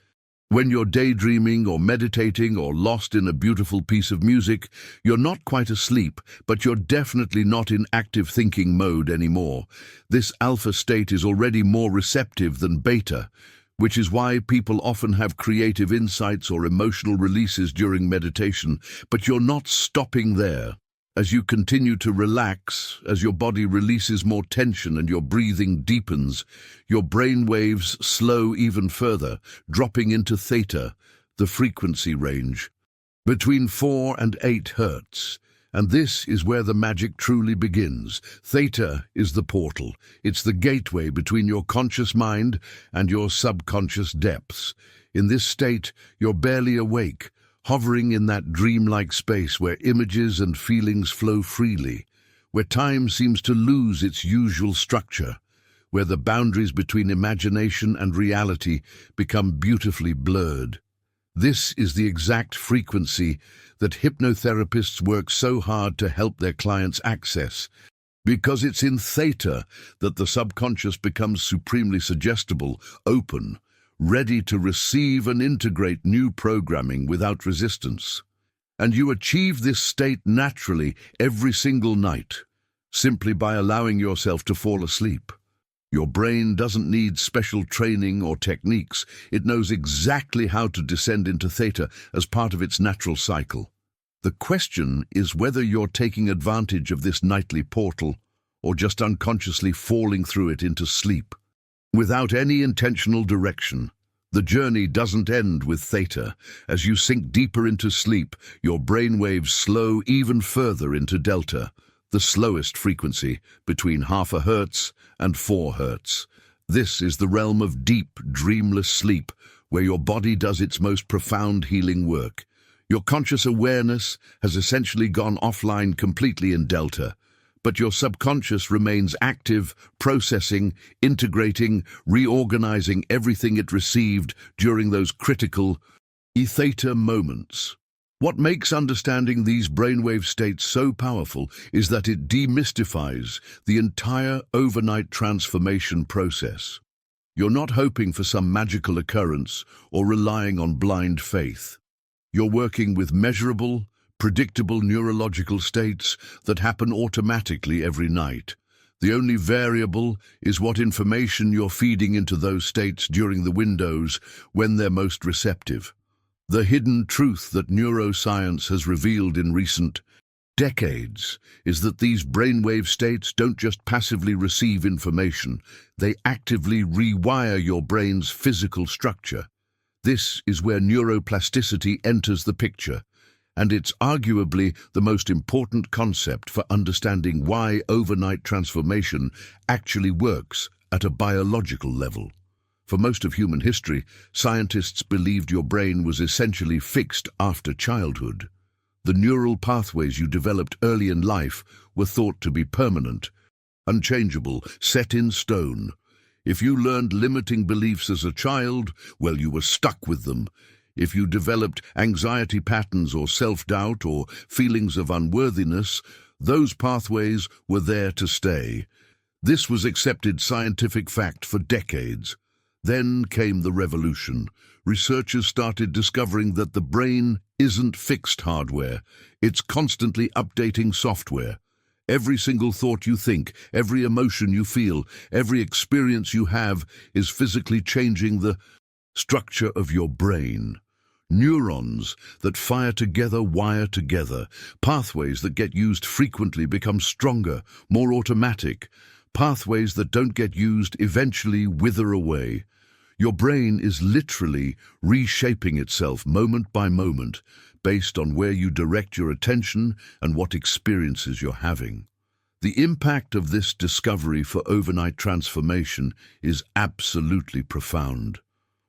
when you're daydreaming or meditating or lost in a beautiful piece of music. You're not quite asleep, but you're definitely not in active thinking mode anymore. This alpha state is already more receptive than beta, which is why people often have creative insights or emotional releases during meditation. But you're not stopping there. As you continue to relax, as your body releases more tension and your breathing deepens, your brain waves slow even further, dropping into theta, the frequency range, between 4 and 8 hertz. And this is where the magic truly begins. Theta is the portal. It's the gateway between your conscious mind and your subconscious depths. In this state, you're barely awake, hovering in that dreamlike space where images and feelings flow freely, where time seems to lose its usual structure, where the boundaries between imagination and reality become beautifully blurred. This is the exact frequency that hypnotherapists work so hard to help their clients access, because it's in theta that the subconscious becomes supremely suggestible, open, ready to receive and integrate new programming without resistance. And you achieve this state naturally every single night, simply by allowing yourself to fall asleep. Your brain doesn't need special training or techniques. It knows exactly how to descend into theta as part of its natural cycle. The question is whether you're taking advantage of this nightly portal or just unconsciously falling through it into sleep. Without any intentional direction, the journey doesn't end with theta. As you sink deeper into sleep, your brainwaves slow even further into delta, the slowest frequency, between 0.5 hertz and 4 hertz. This is the realm of deep, dreamless sleep, where your body does its most profound healing work. Your conscious awareness has essentially gone offline completely in delta, but your subconscious remains active, processing, integrating, reorganizing everything it received during those critical theta moments. What makes understanding these brainwave states so powerful is that it demystifies the entire overnight transformation process. You're not hoping for some magical occurrence or relying on blind faith. You're working with measurable, predictable neurological states that happen automatically every night. The only variable is what information you're feeding into those states during the windows when they're most receptive. The hidden truth that neuroscience has revealed in recent decades is that these brainwave states don't just passively receive information, they actively rewire your brain's physical structure. This is where neuroplasticity enters the picture, and it's arguably the most important concept for understanding why overnight transformation actually works at a biological level. For most of human history, scientists believed your brain was essentially fixed after childhood. The neural pathways you developed early in life were thought to be permanent, unchangeable, set in stone. If you learned limiting beliefs as a child, well, you were stuck with them. If you developed anxiety patterns or self-doubt or feelings of unworthiness, those pathways were there to stay. This was accepted scientific fact for decades. Then came the revolution. Researchers started discovering that the brain isn't fixed hardware. It's constantly updating software. Every single thought you think, every emotion you feel, every experience you have is physically changing the structure of your brain. Neurons that fire together wire together. Pathways that get used frequently become stronger, more automatic. Pathways that don't get used eventually wither away. Your brain is literally reshaping itself moment by moment based on where you direct your attention and what experiences you're having. The impact of this discovery for overnight transformation is absolutely profound.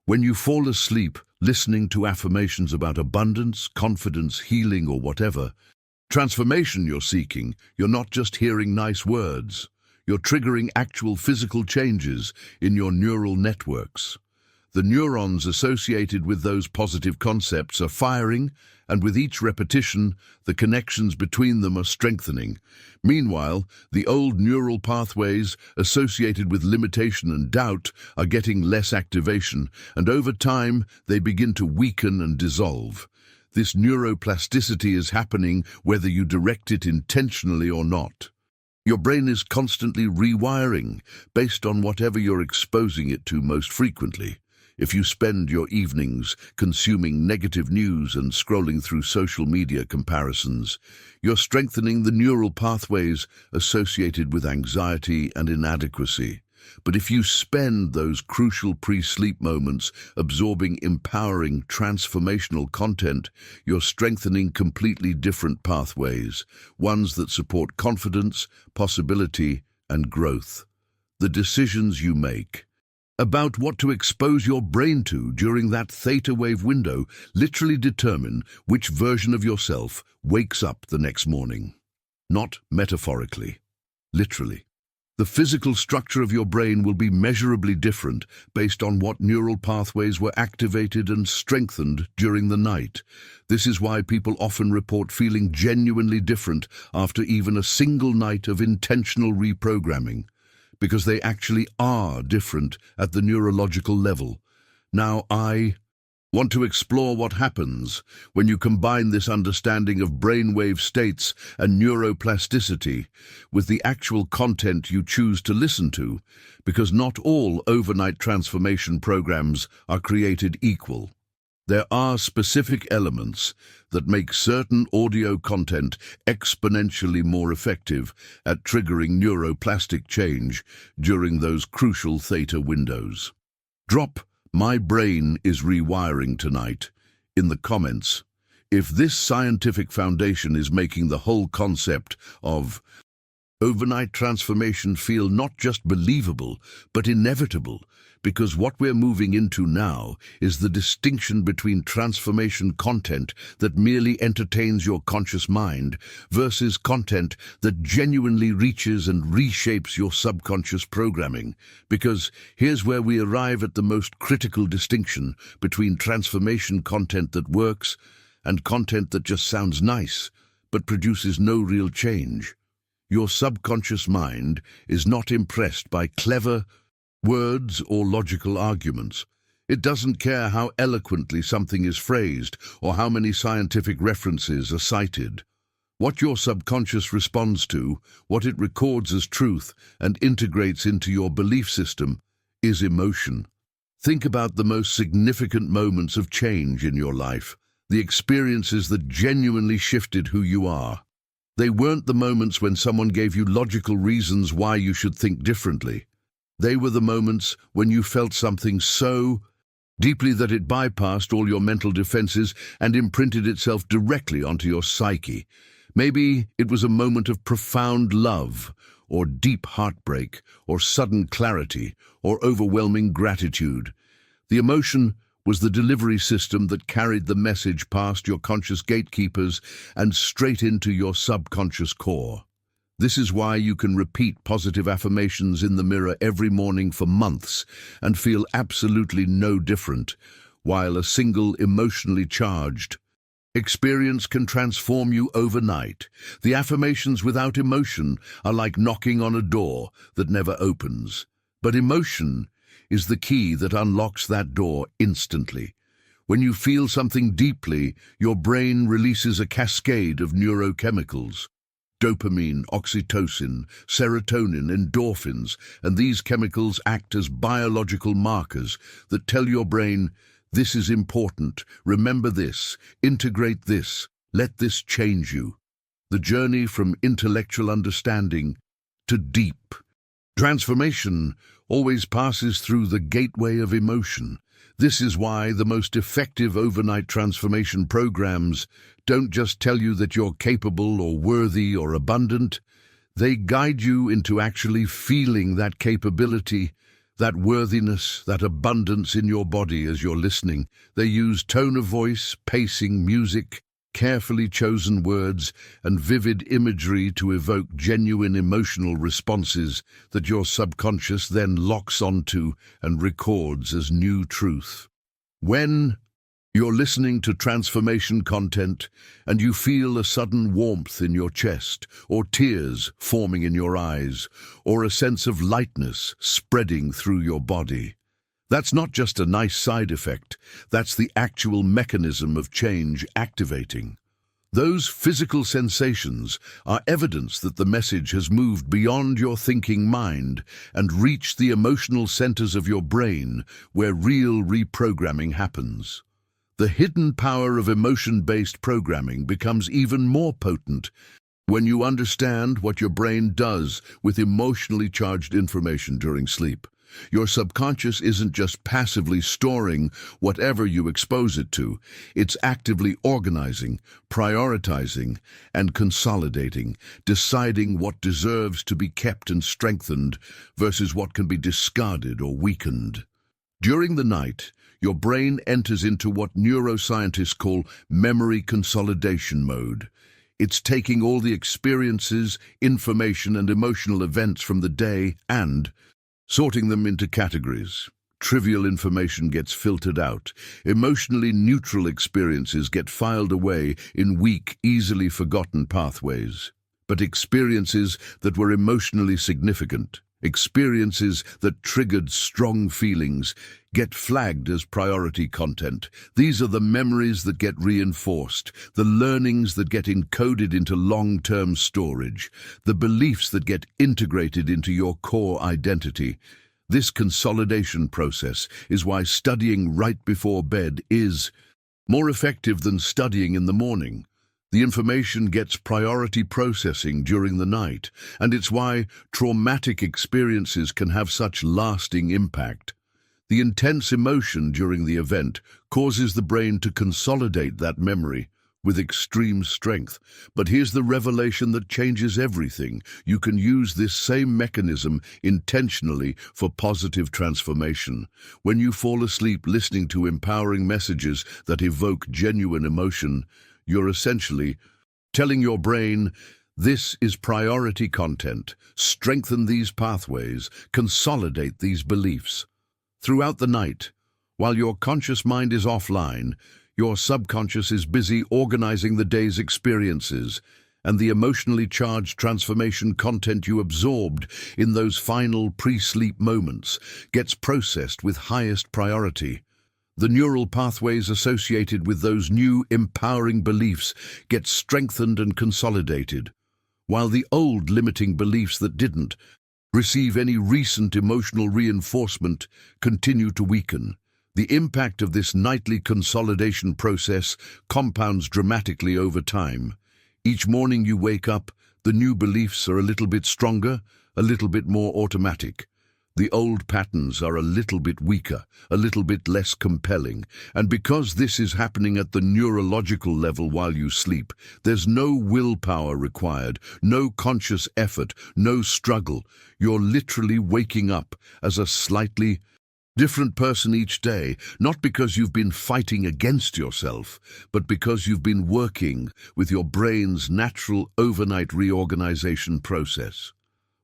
When you fall asleep listening to affirmations about abundance, confidence, healing, or whatever, transformation you're seeking, you're not just hearing nice words. You're triggering actual physical changes in your neural networks. The neurons associated with those positive concepts are firing, and with each repetition, the connections between them are strengthening. Meanwhile, the old neural pathways associated with limitation and doubt are getting less activation, and over time, they begin to weaken and dissolve. This neuroplasticity is happening whether you direct it intentionally or not. Your brain is constantly rewiring based on whatever you're exposing it to most frequently. If you spend your evenings consuming negative news and scrolling through social media comparisons, you're strengthening the neural pathways associated with anxiety and inadequacy. But if you spend those crucial pre-sleep moments absorbing empowering, transformational content, you're strengthening completely different pathways, ones that support confidence, possibility, and growth. The decisions you make about what to expose your brain to during that theta wave window literally determine which version of yourself wakes up the next morning. Not metaphorically, literally. The physical structure of your brain will be measurably different based on what neural pathways were activated and strengthened during the night. This is why people often report feeling genuinely different after even a single night of intentional reprogramming, because they actually are different at the neurological level. Now, I want to explore what happens when you combine this understanding of brainwave states and neuroplasticity with the actual content you choose to listen to, because not all overnight transformation programs are created equal. There are specific elements that make certain audio content exponentially more effective at triggering neuroplastic change during those crucial theta windows. Drop "My brain is rewiring tonight" in the comments if this scientific foundation is making the whole concept of overnight transformation feel not just believable, but inevitable, because what we're moving into now is the distinction between transformation content that merely entertains your conscious mind versus content that genuinely reaches and reshapes your subconscious programming. Because here's where we arrive at the most critical distinction between transformation content that works and content that just sounds nice, but produces no real change. Your subconscious mind is not impressed by clever words or logical arguments. It doesn't care how eloquently something is phrased or how many scientific references are cited. What your subconscious responds to, what it records as truth and integrates into your belief system, is emotion. Think about the most significant moments of change in your life, the experiences that genuinely shifted who you are. They weren't the moments when someone gave you logical reasons why you should think differently. They were the moments when you felt something so deeply that it bypassed all your mental defenses and imprinted itself directly onto your psyche. Maybe it was a moment of profound love, or deep heartbreak, or sudden clarity, or overwhelming gratitude. The emotion was the delivery system that carried the message past your conscious gatekeepers and straight into your subconscious core. This is why you can repeat positive affirmations in the mirror every morning for months and feel absolutely no different, while a single emotionally charged experience can transform you overnight. The affirmations without emotion are like knocking on a door that never opens. But emotion is the key that unlocks that door instantly. When you feel something deeply, your brain releases a cascade of neurochemicals. Dopamine, oxytocin, serotonin, endorphins, and these chemicals act as biological markers that tell your brain, this is important, remember this, integrate this, let this change you. The journey from intellectual understanding to deep transformation always passes through the gateway of emotion. This is why the most effective overnight transformation programs don't just tell you that you're capable or worthy or abundant. They guide you into actually feeling that capability, that worthiness, that abundance in your body as you're listening. They use tone of voice, pacing, music, carefully chosen words, and vivid imagery to evoke genuine emotional responses that your subconscious then locks onto and records as new truth. When you're listening to transformation content and you feel a sudden warmth in your chest, or tears forming in your eyes, or a sense of lightness spreading through your body, that's not just a nice side effect, that's the actual mechanism of change activating. Those physical sensations are evidence that the message has moved beyond your thinking mind and reached the emotional centers of your brain where real reprogramming happens. The hidden power of emotion-based programming becomes even more potent when you understand what your brain does with emotionally charged information during sleep. Your subconscious isn't just passively storing whatever you expose it to, it's actively organizing, prioritizing, and consolidating, deciding what deserves to be kept and strengthened versus what can be discarded or weakened. During the night, your brain enters into what neuroscientists call memory consolidation mode. It's taking all the experiences, information, and emotional events from the day and sorting them into categories. Trivial information gets filtered out. Emotionally neutral experiences get filed away in weak, easily forgotten pathways. But experiences that were emotionally significant, experiences that triggered strong feelings, get flagged as priority content. These are the memories that get reinforced, the learnings that get encoded into long-term storage, the beliefs that get integrated into your core identity. This consolidation process is why studying right before bed is more effective than studying in the morning. The information gets priority processing during the night, and it's why traumatic experiences can have such lasting impact. The intense emotion during the event causes the brain to consolidate that memory with extreme strength. But here's the revelation that changes everything. You can use this same mechanism intentionally for positive transformation. When you fall asleep listening to empowering messages that evoke genuine emotion, you're essentially telling your brain, this is priority content. Strengthen these pathways, consolidate these beliefs. Throughout the night, while your conscious mind is offline, your subconscious is busy organizing the day's experiences, and the emotionally charged transformation content you absorbed in those final pre-sleep moments gets processed with highest priority. The neural pathways associated with those new empowering beliefs get strengthened and consolidated, while the old limiting beliefs that didn't receive any recent emotional reinforcement continue to weaken. The impact of this nightly consolidation process compounds dramatically over time. Each morning you wake up, the new beliefs are a little bit stronger, a little bit more automatic. The old patterns are a little bit weaker, a little bit less compelling, and because this is happening at the neurological level while you sleep, there's no willpower required, no conscious effort, no struggle. You're literally waking up as a slightly Different person each day, not because you've been fighting against yourself, but because you've been working with your brain's natural overnight reorganization process.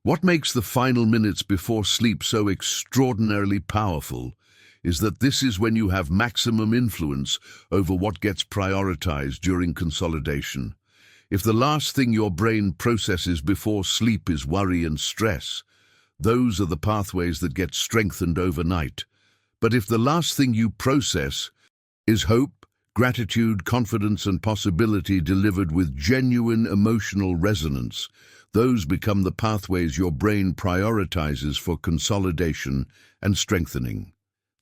What makes the final minutes before sleep so extraordinarily powerful is that this is when you have maximum influence over what gets prioritized during consolidation. If the last thing your brain processes before sleep is worry and stress, those are the pathways that get strengthened overnight. But if the last thing you process is hope, gratitude, confidence, and possibility delivered with genuine emotional resonance, those become the pathways your brain prioritizes for consolidation and strengthening.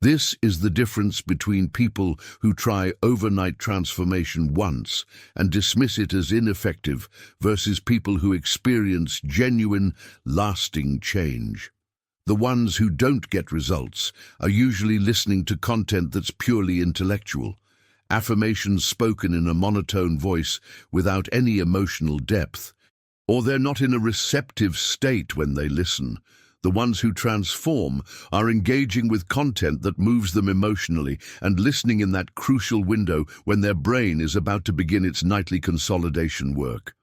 This is the difference between people who try overnight transformation once and dismiss it as ineffective versus people who experience genuine, lasting change. The ones who don't get results are usually listening to content that's purely intellectual, affirmations spoken in a monotone voice without any emotional depth, or they're not in a receptive state when they listen. The ones who transform are engaging with content that moves them emotionally and listening in that crucial window when their brain is about to begin its nightly consolidation work.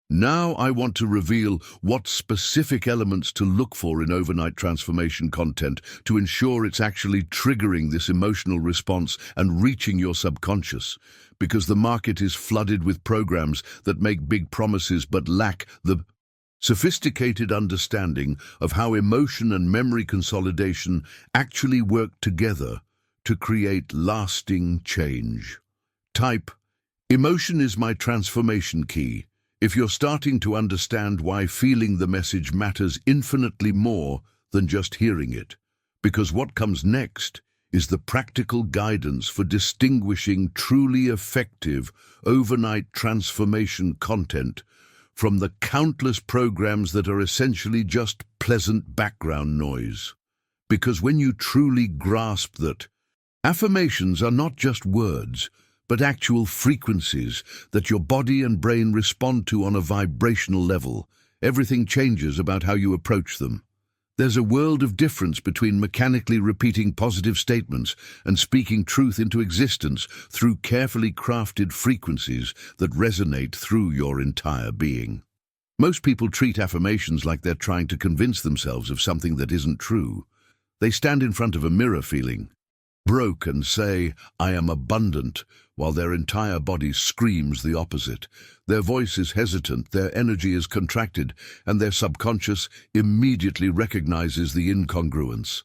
Now I want to reveal what specific elements to look for in overnight transformation content to ensure it's actually triggering this emotional response and reaching your subconscious, because the market is flooded with programs that make big promises but lack the sophisticated understanding of how emotion and memory consolidation actually work together to create lasting change. Type: emotion is my transformation key. If you're starting to understand why feeling the message matters infinitely more than just hearing it, because what comes next is the practical guidance for distinguishing truly effective overnight transformation content from the countless programs that are essentially just pleasant background noise. Because when you truly grasp that affirmations are not just words, but actual frequencies that your body and brain respond to on a vibrational level, everything changes about how you approach them. There's a world of difference between mechanically repeating positive statements and speaking truth into existence through carefully crafted frequencies that resonate through your entire being. Most people treat affirmations like they're trying to convince themselves of something that isn't true. They stand in front of a mirror feeling broke and say, "I am abundant," while their entire body screams the opposite. Their voice is hesitant, their energy is contracted, and their subconscious immediately recognizes the incongruence.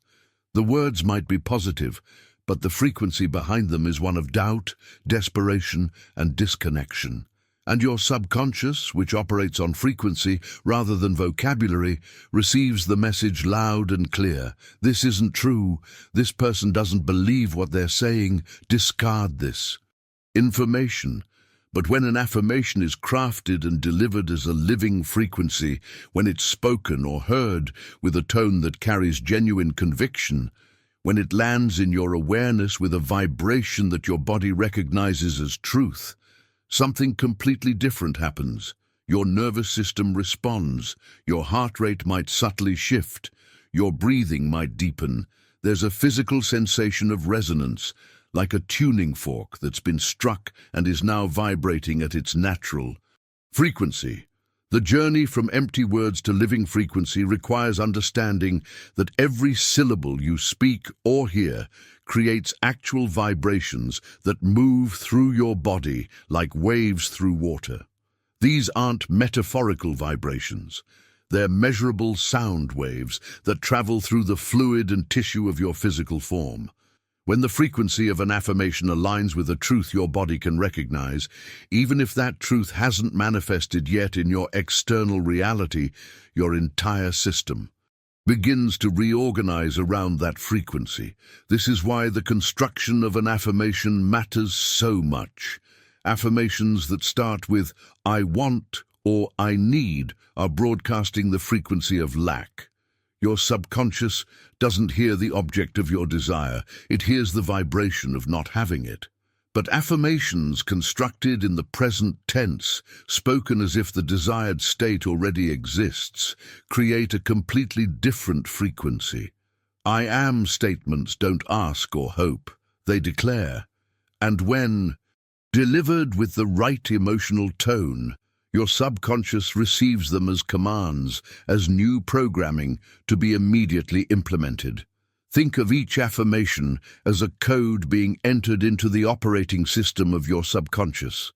The words might be positive, but the frequency behind them is one of doubt, desperation, and disconnection. And your subconscious, which operates on frequency rather than vocabulary, receives the message loud and clear. This isn't true. This person doesn't believe what they're saying. Discard this information. But when an affirmation is crafted and delivered as a living frequency, when it's spoken or heard with a tone that carries genuine conviction, when it lands in your awareness with a vibration that your body recognizes as truth, something completely different happens. Your nervous system responds. Your heart rate might subtly shift. Your breathing might deepen. There's a physical sensation of resonance, like a tuning fork that's been struck and is now vibrating at its natural frequency. The journey from empty words to living frequency requires understanding that every syllable you speak or hear creates actual vibrations that move through your body like waves through water. These aren't metaphorical vibrations. They're measurable sound waves that travel through the fluid and tissue of your physical form. When the frequency of an affirmation aligns with a truth your body can recognize, even if that truth hasn't manifested yet in your external reality, your entire system begins to reorganize around that frequency. This is why the construction of an affirmation matters so much. Affirmations that start with "I want" or "I need" are broadcasting the frequency of lack. Your subconscious doesn't hear the object of your desire, it hears the vibration of not having it. But affirmations constructed in the present tense, spoken as if the desired state already exists, create a completely different frequency. I am statements don't ask or hope, they declare. And when delivered with the right emotional tone, your subconscious receives them as commands, as new programming to be immediately implemented. Think of each affirmation as a code being entered into the operating system of your subconscious.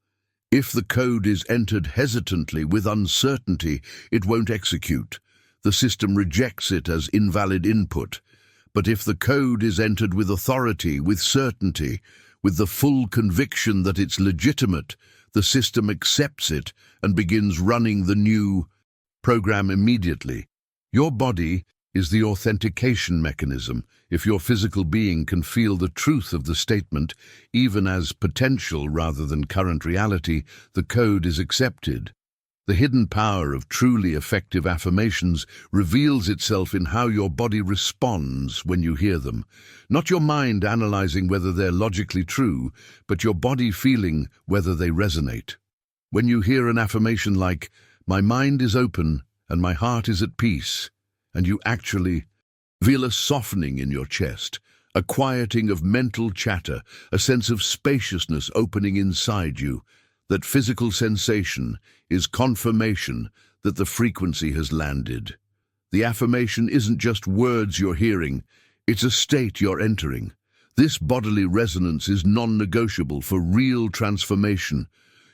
If the code is entered hesitantly with uncertainty, it won't execute. The system rejects it as invalid input. But if the code is entered with authority, with certainty, with the full conviction that it's legitimate, the system accepts it and begins running the new program immediately. Your body is the authentication mechanism. If your physical being can feel the truth of the statement, even as potential rather than current reality, the code is accepted. The hidden power of truly effective affirmations reveals itself in how your body responds when you hear them. Not your mind analyzing whether they're logically true, but your body feeling whether they resonate. When you hear an affirmation like, "My mind is open and my heart is at peace," and you actually feel a softening in your chest, a quieting of mental chatter, a sense of spaciousness opening inside you, that physical sensation is confirmation that the frequency has landed. The affirmation isn't just words you're hearing, it's a state you're entering. This bodily resonance is non-negotiable for real transformation.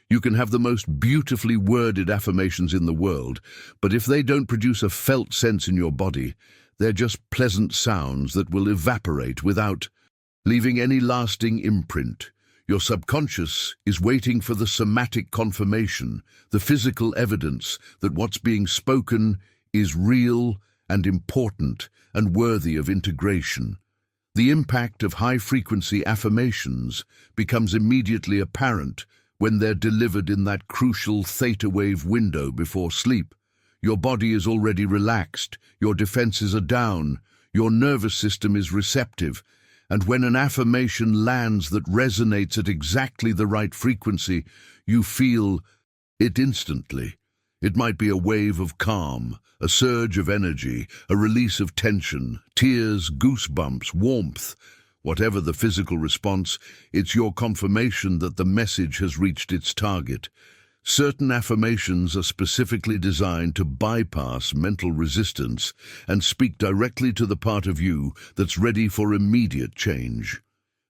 You can have the most beautifully worded affirmations in the world, but if they don't produce a felt sense in your body, they're just pleasant sounds that will evaporate without leaving any lasting imprint. Your subconscious is waiting for the somatic confirmation, the physical evidence that what's being spoken is real and important and worthy of integration. The impact of high-frequency affirmations becomes immediately apparent when they're delivered in that crucial theta wave window before sleep. Your body is already relaxed, your defenses are down, your nervous system is receptive, and when an affirmation lands that resonates at exactly the right frequency, you feel it instantly. It might be a wave of calm, a surge of energy, a release of tension, tears, goosebumps, warmth. Whatever the physical response, it's your confirmation that the message has reached its target. Certain affirmations are specifically designed to bypass mental resistance and speak directly to the part of you that's ready for immediate change.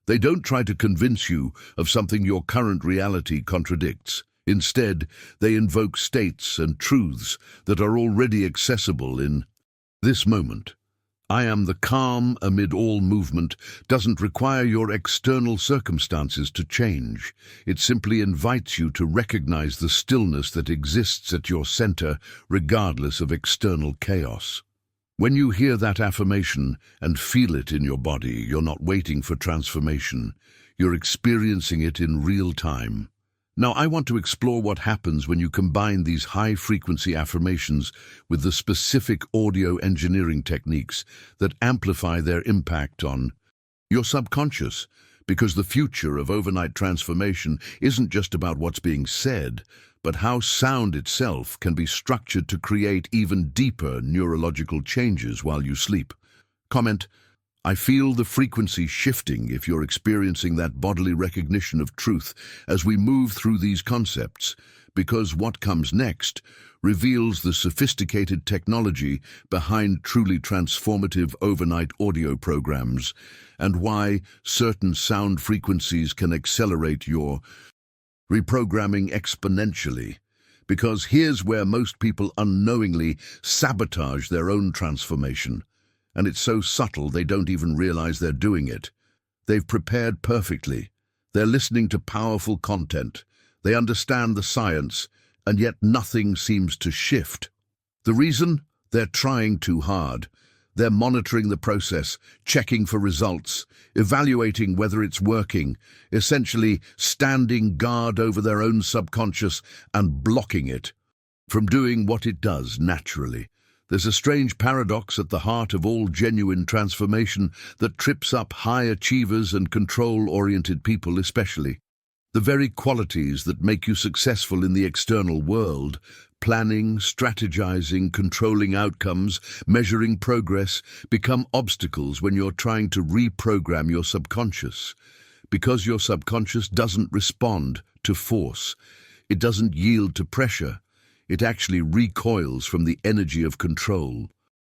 They don't try to convince you of something your current reality contradicts. Instead, they invoke states and truths that are already accessible in this moment. "I am the calm amid all movement" doesn't require your external circumstances to change. It simply invites you to recognize the stillness that exists at your center, regardless of external chaos. When you hear that affirmation and feel it in your body, you're not waiting for transformation. You're experiencing it in real time. Now, I want to explore what happens when you combine these high-frequency affirmations with the specific audio engineering techniques that amplify their impact on your subconscious, because the future of overnight transformation isn't just about what's being said, but how sound itself can be structured to create even deeper neurological changes while you sleep. Comment: I feel the frequency shifting if you're experiencing that bodily recognition of truth as we move through these concepts, because what comes next reveals the sophisticated technology behind truly transformative overnight audio programs and why certain sound frequencies can accelerate your reprogramming exponentially. Because here's where most people unknowingly sabotage their own transformation. And it's so subtle they don't even realize they're doing it. They've prepared perfectly. They're listening to powerful content. They understand the science, and yet nothing seems to shift. The reason? They're trying too hard. They're monitoring the process, checking for results, evaluating whether it's working, essentially standing guard over their own subconscious and blocking it from doing what it does naturally. There's a strange paradox at the heart of all genuine transformation that trips up high achievers and control-oriented people especially. The very qualities that make you successful in the external world, planning, strategizing, controlling outcomes, measuring progress become obstacles when you're trying to reprogram your subconscious. Because your subconscious doesn't respond to force, it doesn't yield to pressure, it actually recoils from the energy of control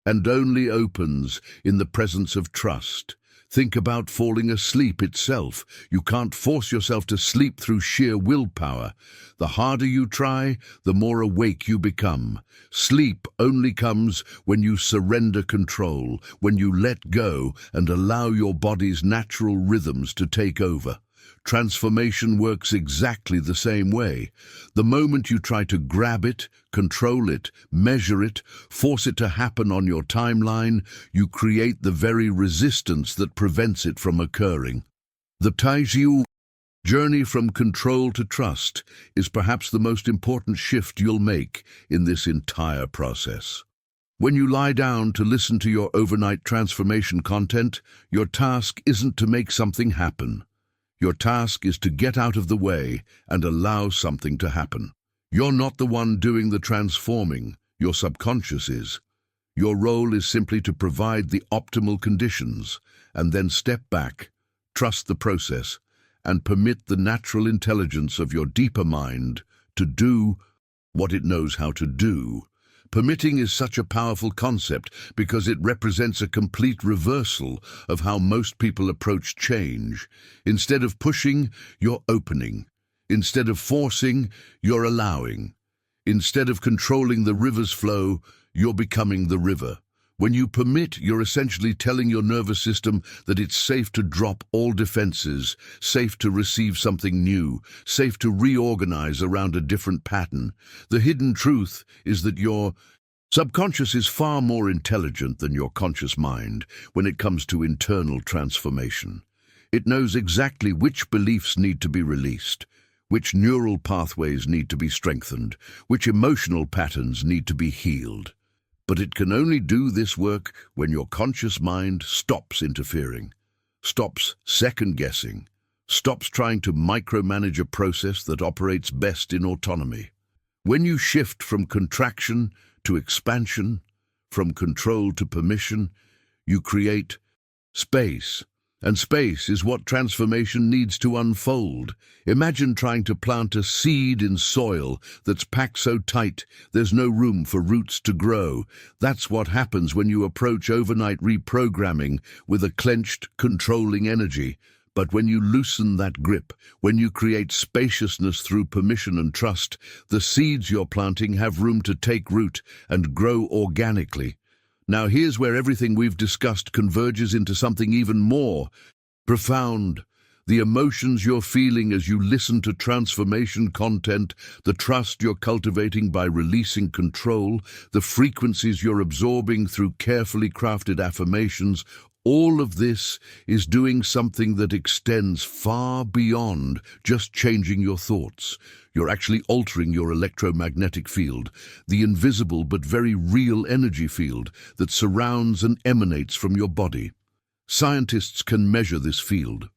and only opens in the presence of trust. Think about falling asleep itself. You can't force yourself to sleep through sheer willpower. The harder you try, the more awake you become. Sleep only comes when you surrender control, when you let go and allow your body's natural rhythms to take over. Transformation works exactly the same way. The moment you try to grab it, control it, measure it, force it to happen on your timeline, you create the very resistance that prevents it from occurring. The Taizhiu journey from control to trust is perhaps the most important shift you'll make in this entire process. When you lie down to listen to your overnight transformation content, your task isn't to make something happen. Your task is to get out of the way and allow something to happen. You're not the one doing the transforming, your subconscious is. Your role is simply to provide the optimal conditions and then step back, trust the process, and permit the natural intelligence of your deeper mind to do what it knows how to do. Permitting is such a powerful concept because it represents a complete reversal of how most people approach change. Instead of pushing, you're opening. Instead of forcing, you're allowing. Instead of controlling the river's flow, you're becoming the river. When you permit, you're essentially telling your nervous system that it's safe to drop all defenses, safe to receive something new, safe to reorganize around a different pattern. The hidden truth is that your subconscious is far more intelligent than your conscious mind when it comes to internal transformation. It knows exactly which beliefs need to be released, which neural pathways need to be strengthened, which emotional patterns need to be healed. But it can only do this work when your conscious mind stops interfering, stops second-guessing, stops trying to micromanage a process that operates best in autonomy. When you shift from contraction to expansion, from control to permission, you create space. And space is what transformation needs to unfold. Imagine trying to plant a seed in soil that's packed so tight there's no room for roots to grow. That's what happens when you approach overnight reprogramming with a clenched, controlling energy. But when you loosen that grip, when you create spaciousness through permission and trust, the seeds you're planting have room to take root and grow organically. Now here's where everything we've discussed converges into something even more profound. The emotions you're feeling as you listen to transformation content, the trust you're cultivating by releasing control, the frequencies you're absorbing through carefully crafted affirmations, all of this is doing something that extends far beyond just changing your thoughts. You're actually altering your electromagnetic field, the invisible but very real energy field that surrounds and emanates from your body. Scientists can measure this field.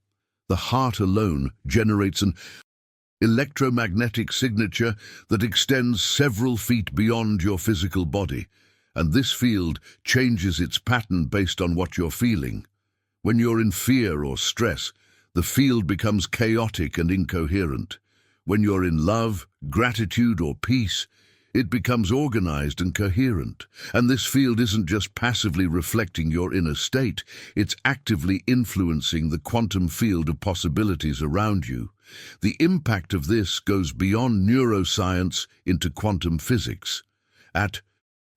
The heart alone generates an electromagnetic signature that extends several feet beyond your physical body, and this field changes its pattern based on what you're feeling. When you're in fear or stress, the field becomes chaotic and incoherent. When you're in love, gratitude, or peace, it becomes organized and coherent. And this field isn't just passively reflecting your inner state, it's actively influencing the quantum field of possibilities around you. The impact of this goes beyond neuroscience into quantum physics. At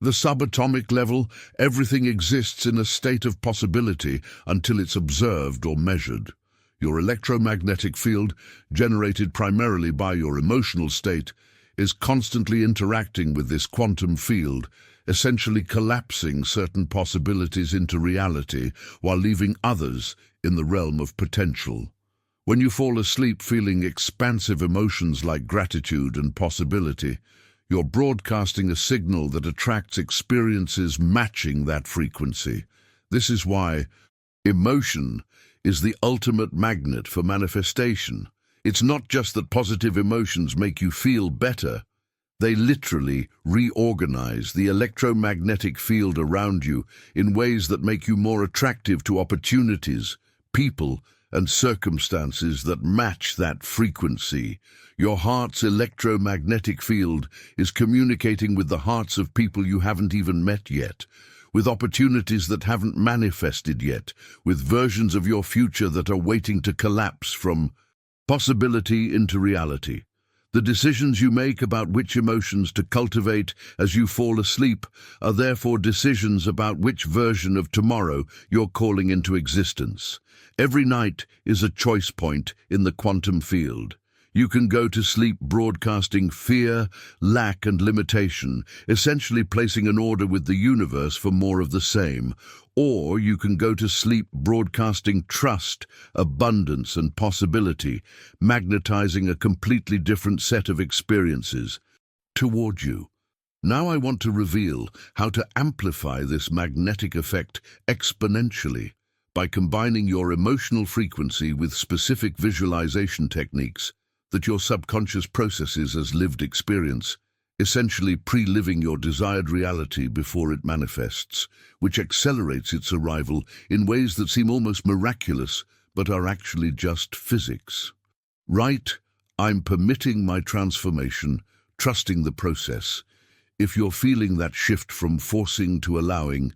the subatomic level, everything exists in a state of possibility until it's observed or measured. Your electromagnetic field, generated primarily by your emotional state, is constantly interacting with this quantum field, essentially collapsing certain possibilities into reality while leaving others in the realm of potential. When you fall asleep feeling expansive emotions like gratitude and possibility, you're broadcasting a signal that attracts experiences matching that frequency. This is why emotion is the ultimate magnet for manifestation. It's not just that positive emotions make you feel better. They literally reorganize the electromagnetic field around you in ways that make you more attractive to opportunities, people, and circumstances that match that frequency. Your heart's electromagnetic field is communicating with the hearts of people you haven't even met yet, with opportunities that haven't manifested yet, with versions of your future that are waiting to collapse from possibility into reality. The decisions you make about which emotions to cultivate as you fall asleep are therefore decisions about which version of tomorrow you're calling into existence. Every night is a choice point in the quantum field. You can go to sleep broadcasting fear, lack, and limitation, essentially placing an order with the universe for more of the same. Or you can go to sleep broadcasting trust, abundance, and possibility, magnetizing a completely different set of experiences toward you. Now I want to reveal how to amplify this magnetic effect exponentially by combining your emotional frequency with specific visualization techniques that your subconscious processes as lived experience, essentially pre-living your desired reality before it manifests, which accelerates its arrival in ways that seem almost miraculous but are actually just physics. Right, I'm permitting my transformation, trusting the process. If you're feeling that shift from forcing to allowing,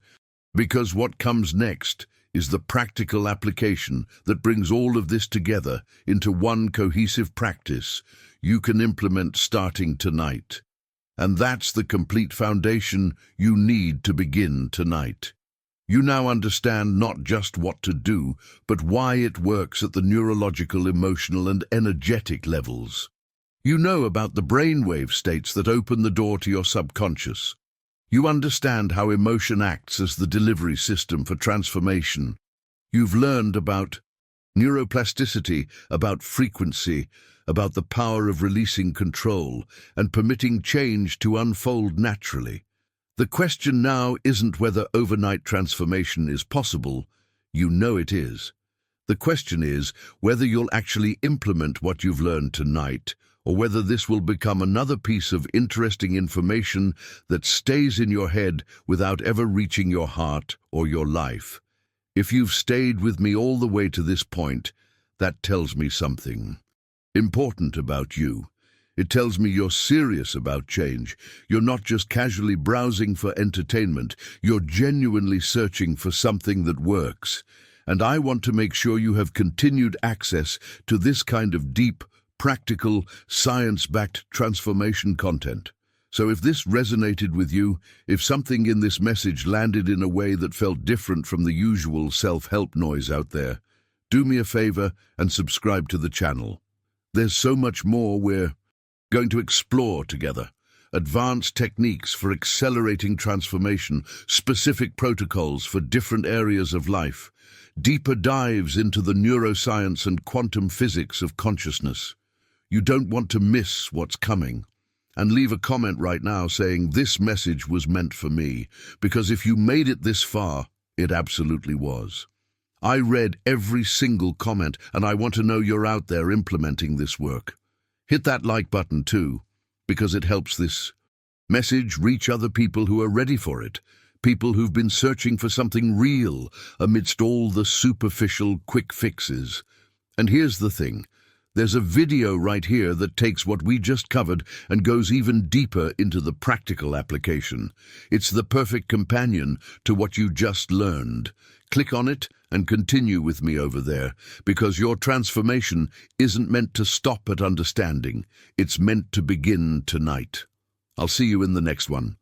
because what comes next is the practical application that brings all of this together into one cohesive practice you can implement starting tonight. And that's the complete foundation you need to begin tonight. You now understand not just what to do, but why it works at the neurological, emotional, and energetic levels. You know about the brainwave states that open the door to your subconscious. You understand how emotion acts as the delivery system for transformation. You've learned about neuroplasticity, about frequency, about the power of releasing control and permitting change to unfold naturally. The question now isn't whether overnight transformation is possible. You know it is. The question is whether you'll actually implement what you've learned tonight, or whether this will become another piece of interesting information that stays in your head without ever reaching your heart or your life. If you've stayed with me all the way to this point, that tells me something important about you. It tells me you're serious about change. You're not just casually browsing for entertainment. You're genuinely searching for something that works. And I want to make sure you have continued access to this kind of deep, practical, science-backed transformation content. So if this resonated with you, if something in this message landed in a way that felt different from the usual self-help noise out there, do me a favor and subscribe to the channel. There's so much more we're going to explore together. Advanced techniques for accelerating transformation, specific protocols for different areas of life, deeper dives into the neuroscience and quantum physics of consciousness. You don't want to miss what's coming. And leave a comment right now saying this message was meant for me, because if you made it this far, it absolutely was. I read every single comment, and I want to know you're out there implementing this work. Hit that like button too, because it helps this message reach other people who are ready for it, people who've been searching for something real amidst all the superficial quick fixes. And here's the thing. There's a video right here that takes what we just covered and goes even deeper into the practical application. It's the perfect companion to what you just learned. Click on it and continue with me over there, because your transformation isn't meant to stop at understanding. It's meant to begin tonight. I'll see you in the next one.